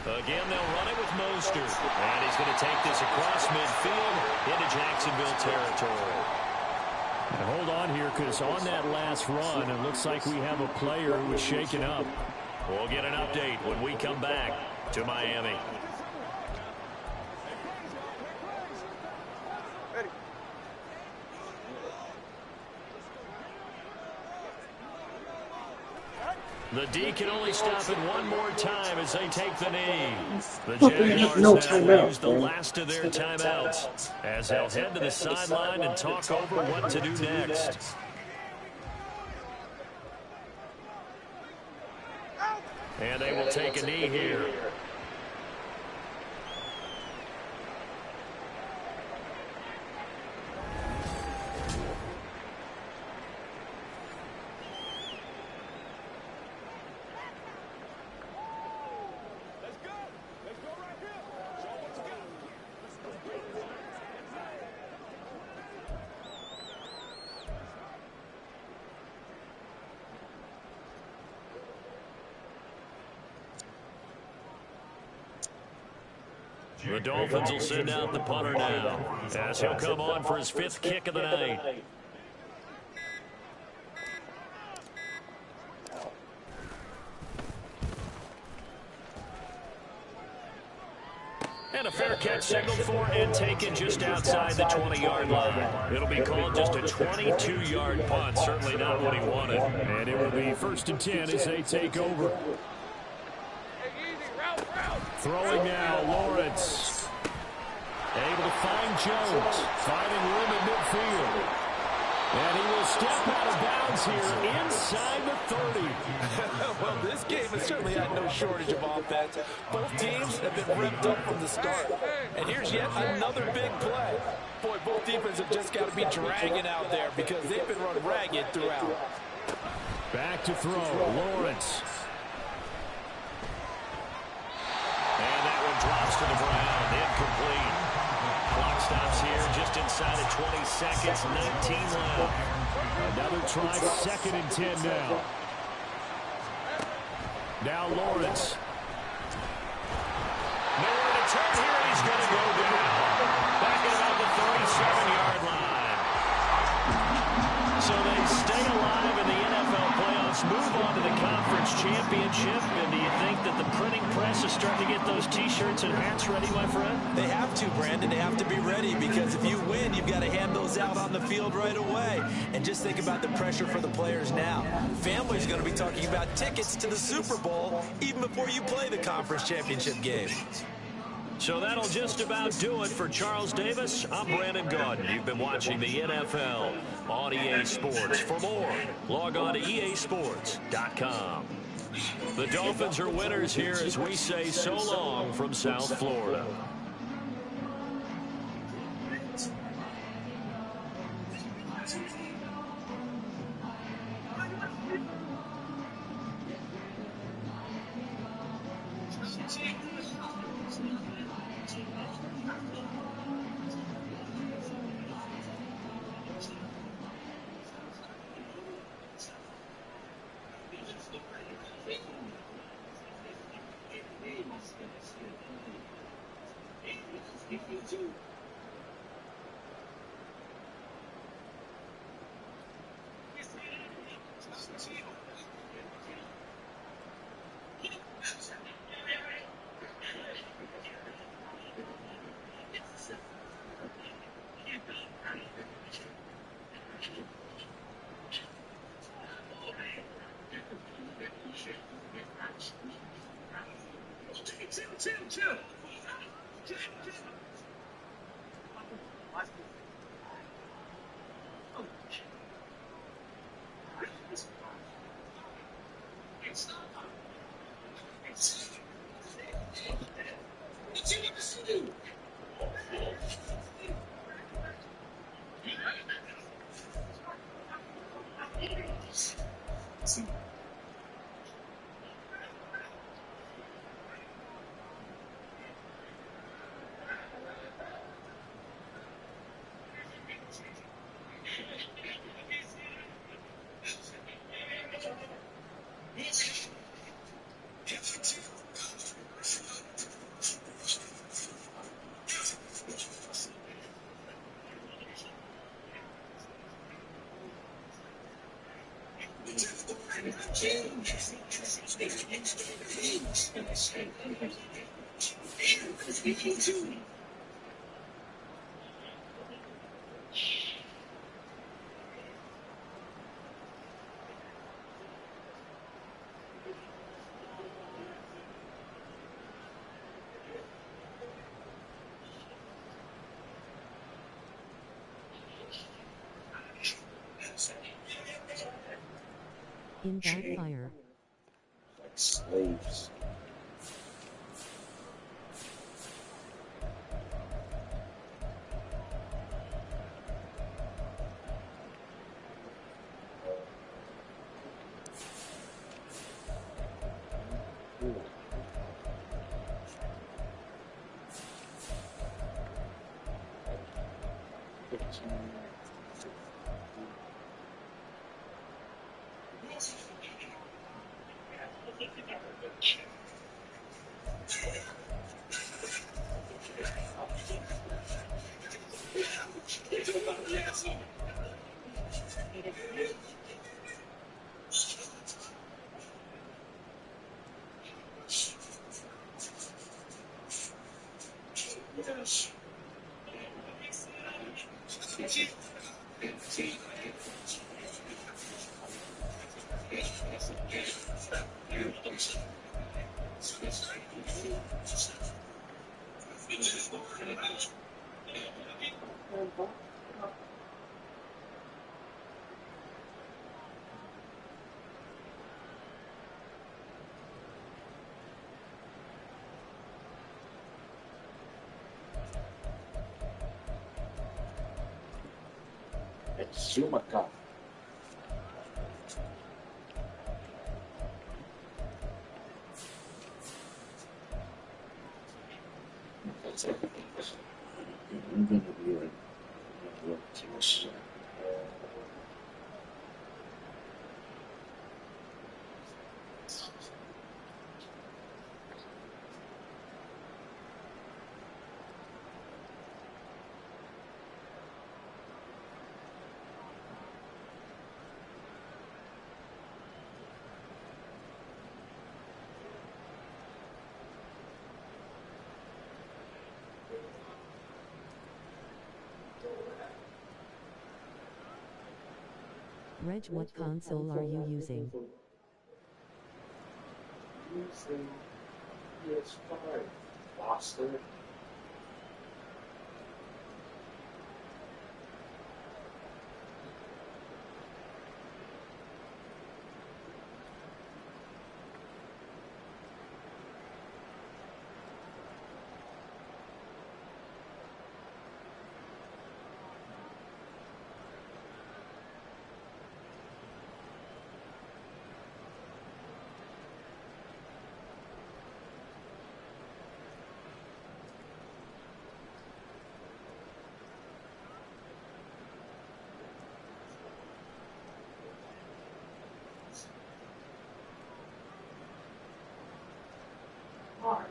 Again, they'll run it with Mostert. And he's going to take this across midfield into Jacksonville territory. And hold on here, because on that last run, it looks like we have a player who is shaken up. We'll get an update when we come back to Miami. The D can only stop it one more time as they take the knee. The Jaguars now use the last of their timeouts as they'll head to the sideline and talk over what to do next. And they will take a knee here. The Dolphins will send out the punter now as he'll come on for his 5th kick of the night. And a fair catch signaled for and taken just outside the 20-yard line. It'll be called just a 22-yard punt, certainly not what he wanted. And it will be 1st and 10 as they take over. Throwing now, Lawrence. Able to find Jones. Finding room at midfield. And he will step out of bounds here inside the 30. Well, this game has certainly had no shortage of offense. Both teams have been revved up from the start. And here's yet another big play. Boy, both defenses have just got to be dragging out there because they've been run ragged throughout. Back to throw, Lawrence. And that one drops to the ground, incomplete. Clock stops here just inside of 20 seconds, 19 left. Another try, 2nd and 10 now. Now Lawrence. Nowhere to turn here, he's going to go down. Back at about the 37-yard line. So they stay alive in the NFL playoffs, move on to the conference championship. And do you think that the printing press is starting to get those T-shirts and hats ready, my friend? They have to, Brandon. They have to be ready because if you win, you've got to hand those out on the field right away. And just think about the pressure for the players now. Family's going to be talking about tickets to the Super Bowl even before you play the conference championship game. So that'll just about do it for Charles Davis. I'm Brandon Gaudin. You've been watching the NFL on EA Sports. For more, log on to easports.com. The Dolphins are winners here as we say so long from South Florida. Chill. In backfire. Like slaves. Yes. Zumaka. I'm gonna be like, take a shot. Reg, what console are you using? Using PS5. Boston. Alright.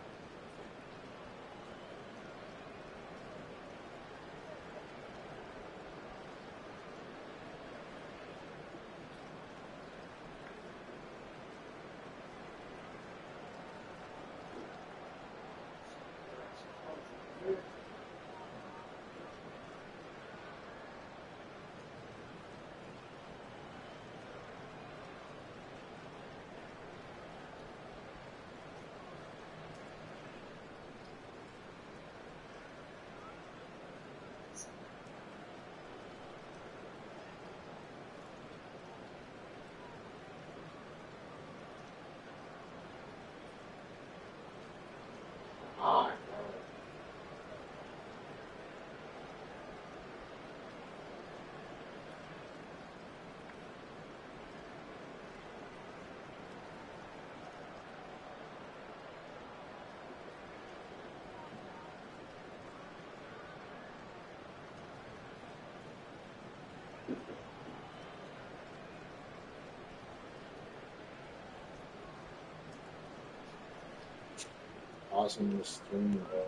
Alright. Awesome stream, bro.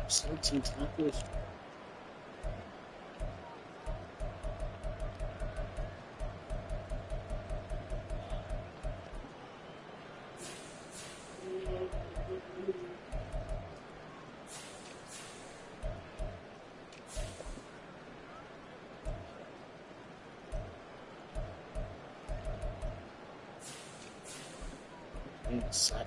17 tackles. Sack.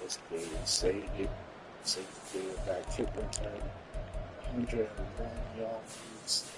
This game saved it. Saved the game back kick return. 101 yards.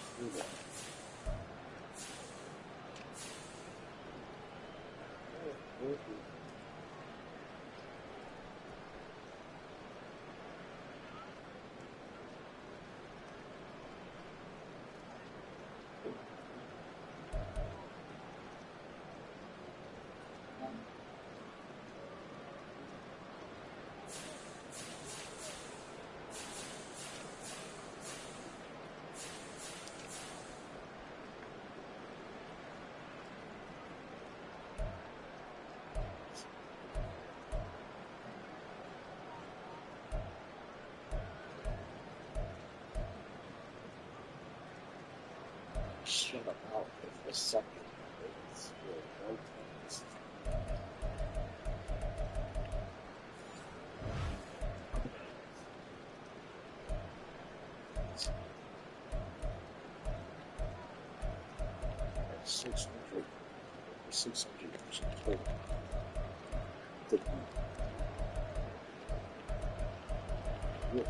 Shut up out for a second. It's no times. That's 600. 600. Yeah.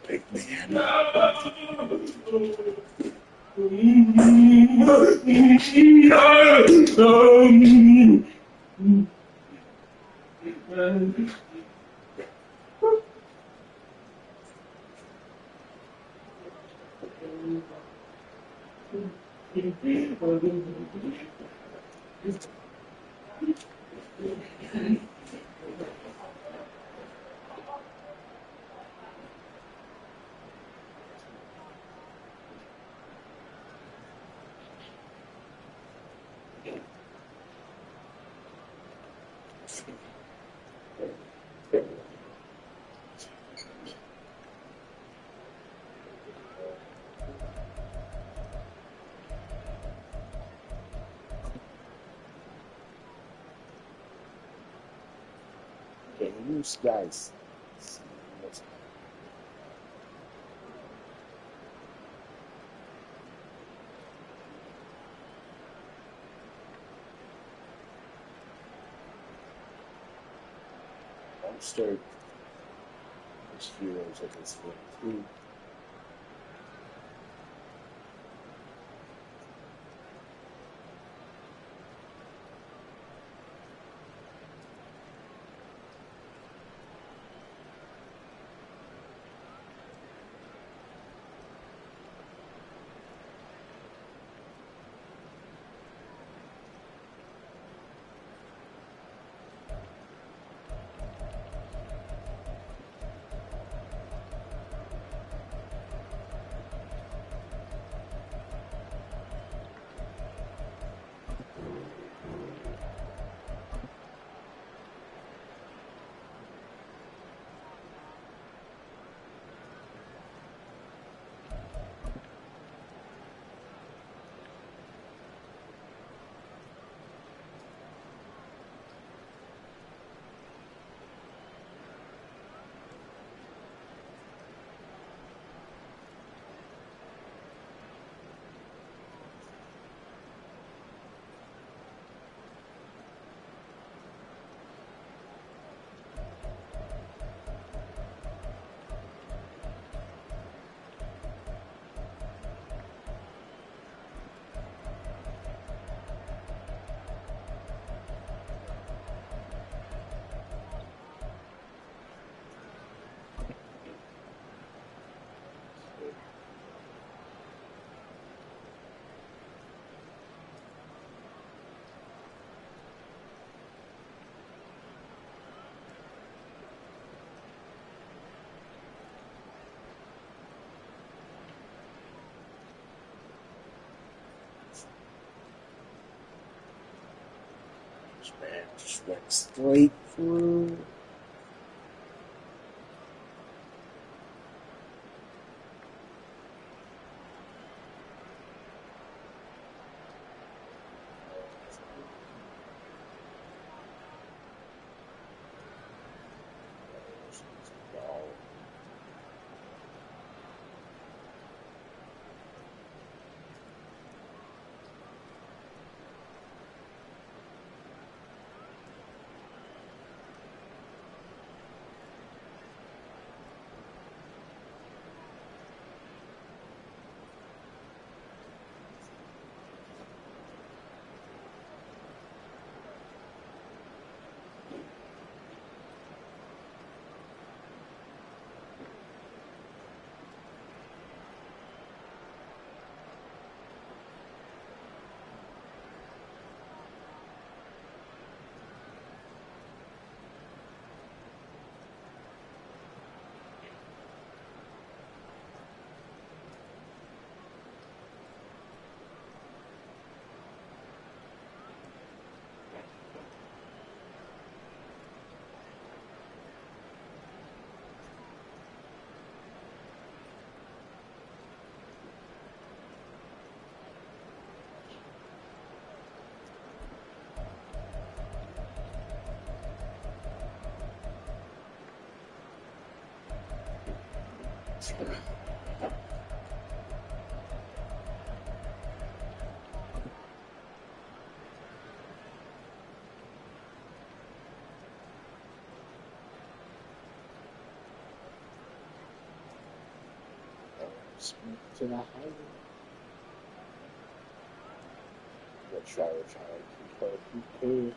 Big man. Okay, use guys. Start this heroes I can see too. Man, just went straight through. To the highway. Try to keep up.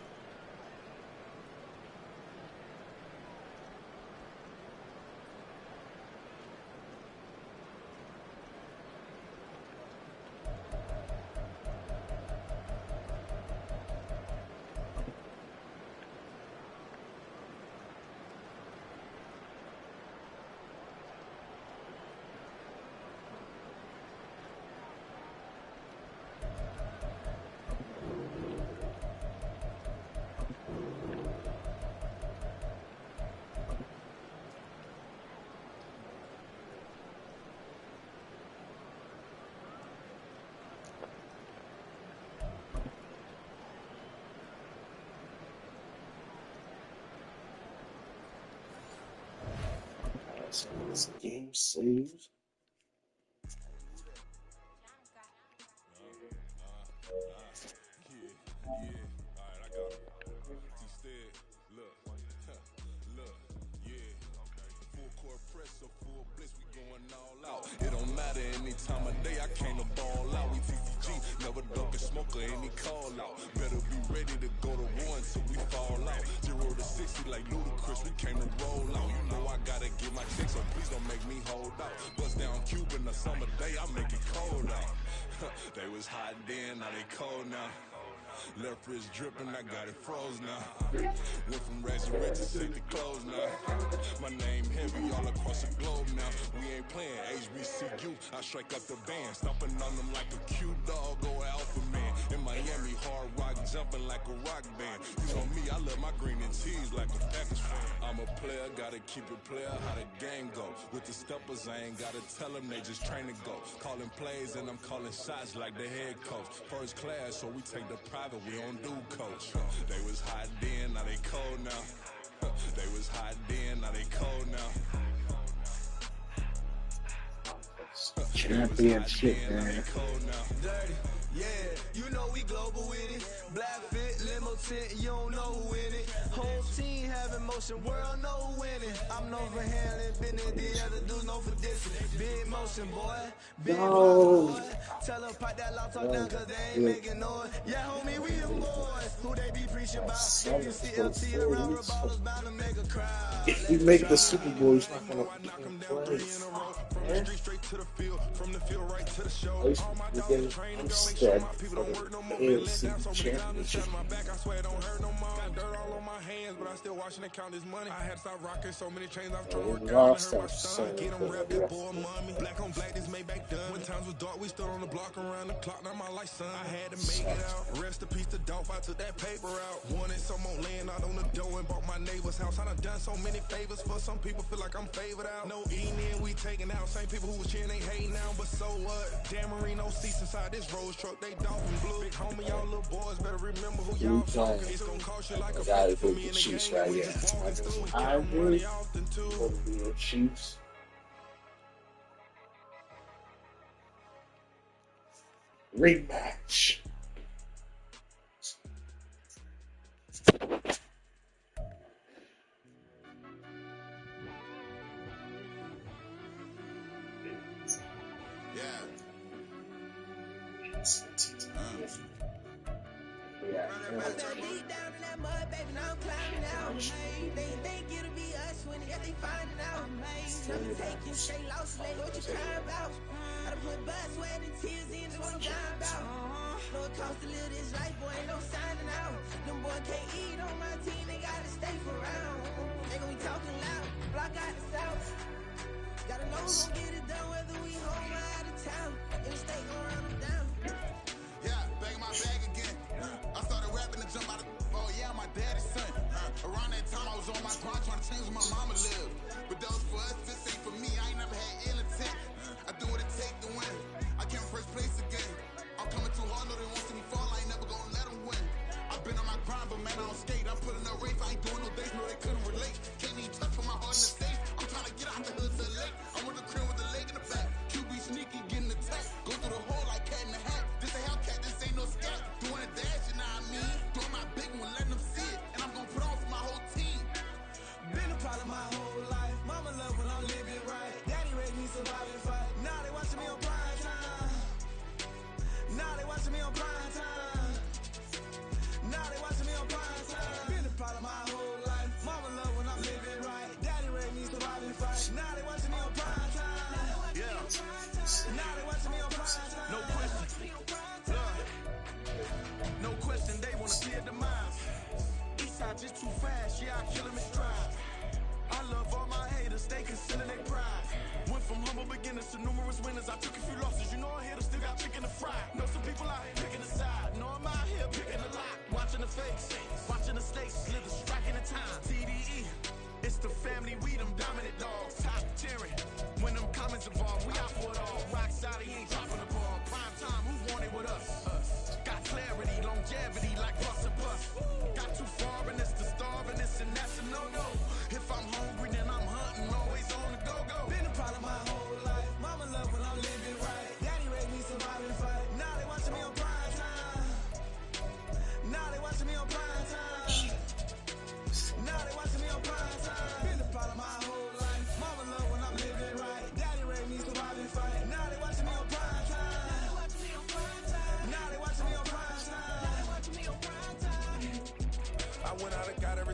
So this game saves. Yeah, alright, I got him. He said, look, going all out. It don't matter any time of day, I came to ball out. We TCG, never duck a smoker, any call out. Better be ready to go to war until we fall out. 0 to 60 like Ludacris, we came to roll out. You know I gotta get my checks, so please don't make me hold out. Bust down Cuban a summer day, I make it cold out. They was hot then, now they cold now. Left wrist dripping, I got it froze now. Went from rags to riches, take the clothes now. My name heavy all across the globe now. We ain't playing HBCU, I strike up the band. Stomping on them like a cute dog or alpha man. In Miami, hard rock jumping like a rock band. You know me, I love my green and tees like a Packers fan. I'm a player, gotta keep it player, how the game go. With the steppers, I ain't gotta tell them, they just train to go. Calling plays and I'm calling shots like the head coach. First class, so we take the private, we don't do coach. They was hot then, now they cold now. They was hot then, now they cold now. Championship, man. Dirty, yeah, you know we global with it. Black fit, limo tint, you don't know who in it. Whole team having motion, world know who winning. I'm known for handling business, the other dudes know for dissing. Big motion, boy, big boy. Tell them pipe that loud talk down, cause they ain't making noise. Yeah, homie, we them boys. Who they be preaching about? If you see LT around, her ballers bound to make a crowd. If we make the Super Bowl, he's not gonna play. From the street straight to the field, from the field right to the show. All my dogs train and go, make sure my people don't work no more. Been let down so many times, it's shot my back, I swear it don't hurt no more. Got dirt all on my hands, but I still watching and count this money. I had to stop rocking so many chains, I've tried to work out and hurt my son. Get them rap, that boy mommy. Black on black, this Maybach done. When times was dark, we stood on the block around the clock, now my life son. I had to make it out. Rest in peace to Dolph, I took that paper out. Wanted some more laying out on the door and bought my neighbor's house. I done done so many favors for some people, feel like I'm favored out. No eating in, we taking out. Same people who was cheering, they hating now, but so what? Dan Marino seats inside this Rolls truck, they dolphin blue. Big homie, y'all little boys better remember who y'all talking. It's gonna cost you like a guy for me in the Chiefs right here. I agree. For the Chiefs. Rematch. Deep down in that mud, baby, now I'm climbing out. They think it'll be us when they finding out. I'm taking straight losses, they know what you crying about. I done put blood, sweat, and tears in, that's what I'm dying about. Know it costs to live this life, boy, ain't no signing out. Them boy can't eat on my team, they gotta stay for round. They gon' be talking loud, block out the south. Gotta know who gon' get it done, whether we home or out of town. In the state, gon' run them down. Yeah, back in my bag again. I started rapping to jump out of oh yeah, my daddy's son. Around that time I was on my grind trying to change where my mama lived. But that was for us, this ain't for me. I ain't never had ill intent. I do what it take to win. I came first place again. I'm coming too hard, no they won't see me fall. I ain't never gonna let them win. I've been on my grind, but man I don't skate. I'm putting up race, I ain't doing no days, no they couldn't relate. Can't even touch for my heart in the stage. I'm trying to get out the hood to the lake. I'm with the crib with the leg in the back. QB sneaky, getting attacked. Go through the hole like cat in the hat. This a Hellcat, this ain't no scat. Doing a dash, you know what I mean? Doing my big one, letting them see it. And I'm gonna put on for my whole team. Been a part of my whole life. Mama love when I'm living right. Daddy raised me survive and fight. Now they watching me on prime time. Now they watching me on prime time. Now they watching me on prime time. Been a part of my whole life. Mama love when I'm living right. Daddy raised me survive and fight. Now they watching me on prime time. Yeah. Now they watching me on prime time. No question. No question, they wanna see a demise. Eastside just too fast, yeah, I kill him in stride. I love all my haters, they concealing their pride. Went from humble beginners to numerous winners. I took a few losses, you know I hit, still got chicken to fry. Know some people out here picking a side. Know I'm out here picking a lot. Watching the face, watching the stakes, slither, striking the time. TDE, it's the family, we them dominant dogs. Top tiering, when them comments involved, we out for it all. Rock solid, he ain't dropping the ball. Prime time, who want it with us? Got clarity, longevity, like bus and bus. Got too far and it's the starving, it's and that's a no-no. If I'm hungry, then I'm hunting, always on the go-go. Been a part of my whole life. Mama love when I'm living right. Daddy raised me survive and fight. Now they watching me on prime time.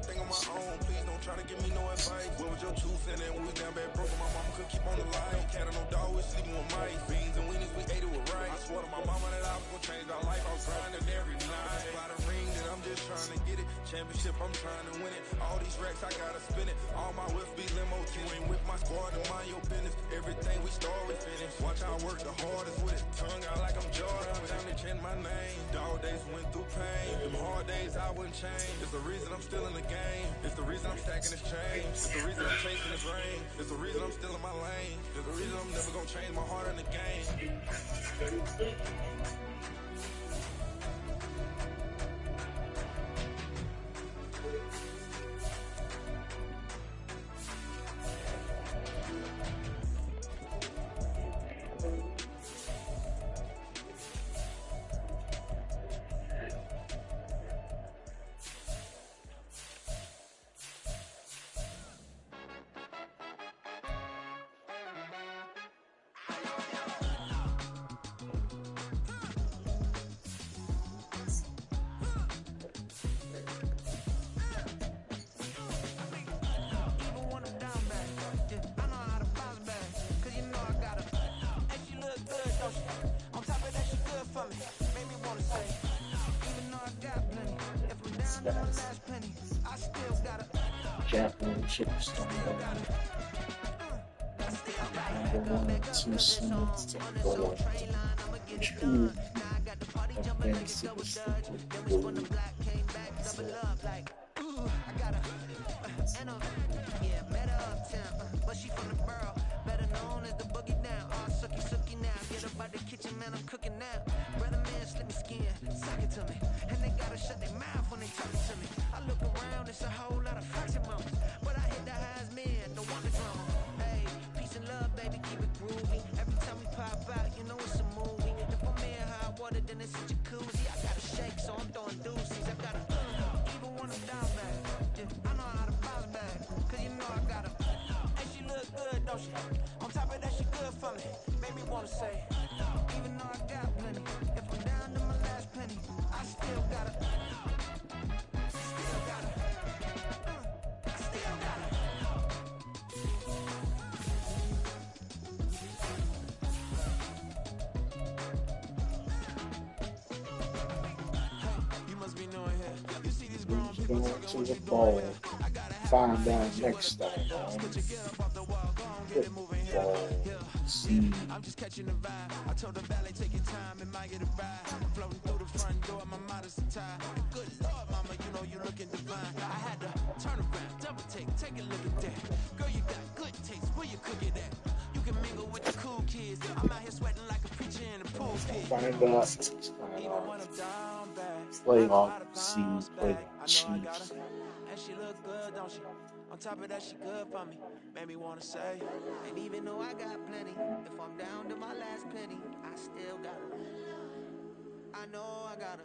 everything on my own. Please don't try to give me no advice. What was your 2 cents and we was down bad broke and my mama could keep on the line. No cat or no dog, we sleeping with mice. Beans and weenies, we ate it with rice. I swore to my mama that I was gonna change our life. I was grinding every night. By the ring that I'm just trying to get it. Championship, I'm trying to win it. All these racks, I gotta spin it. All my whips be limo. You ain't with my squad to mind your business. Everything we start, we finish. Watch how I work the hardest with it. Tongue out like I'm Jordan. Time to change my name. Dog days went through pain. Them hard days I wouldn't change. It's the reason I'm still in the game. It's the reason I'm stacking this change. It's the reason I'm chasing this rain. It's the reason I'm still in my lane. It's the reason I'm never gonna change my heart in the game. Championship style. Number 1 and 2 seeds to go up to 2 advanced to the second. Going to the ball. Find out next time on Football Seed. I'm just catching the vibe. I told the valet, take your time, it might get a ride. Floating through the front door, my modest attire. Good Lord, mama, you know you looking divine. I had to turn around, double take a look at that. Girl, you got good taste, where you cook it at? You can mingle with the cool kids. I'm out here sweating like a preacher in a pool pit. Find out. Playoff seed, play the Chiefs. And she look good, don't she? On top of that, she good for me. Made me wanna say, and even though I got plenty, if I'm down to my last penny, I still got her. I know I got her.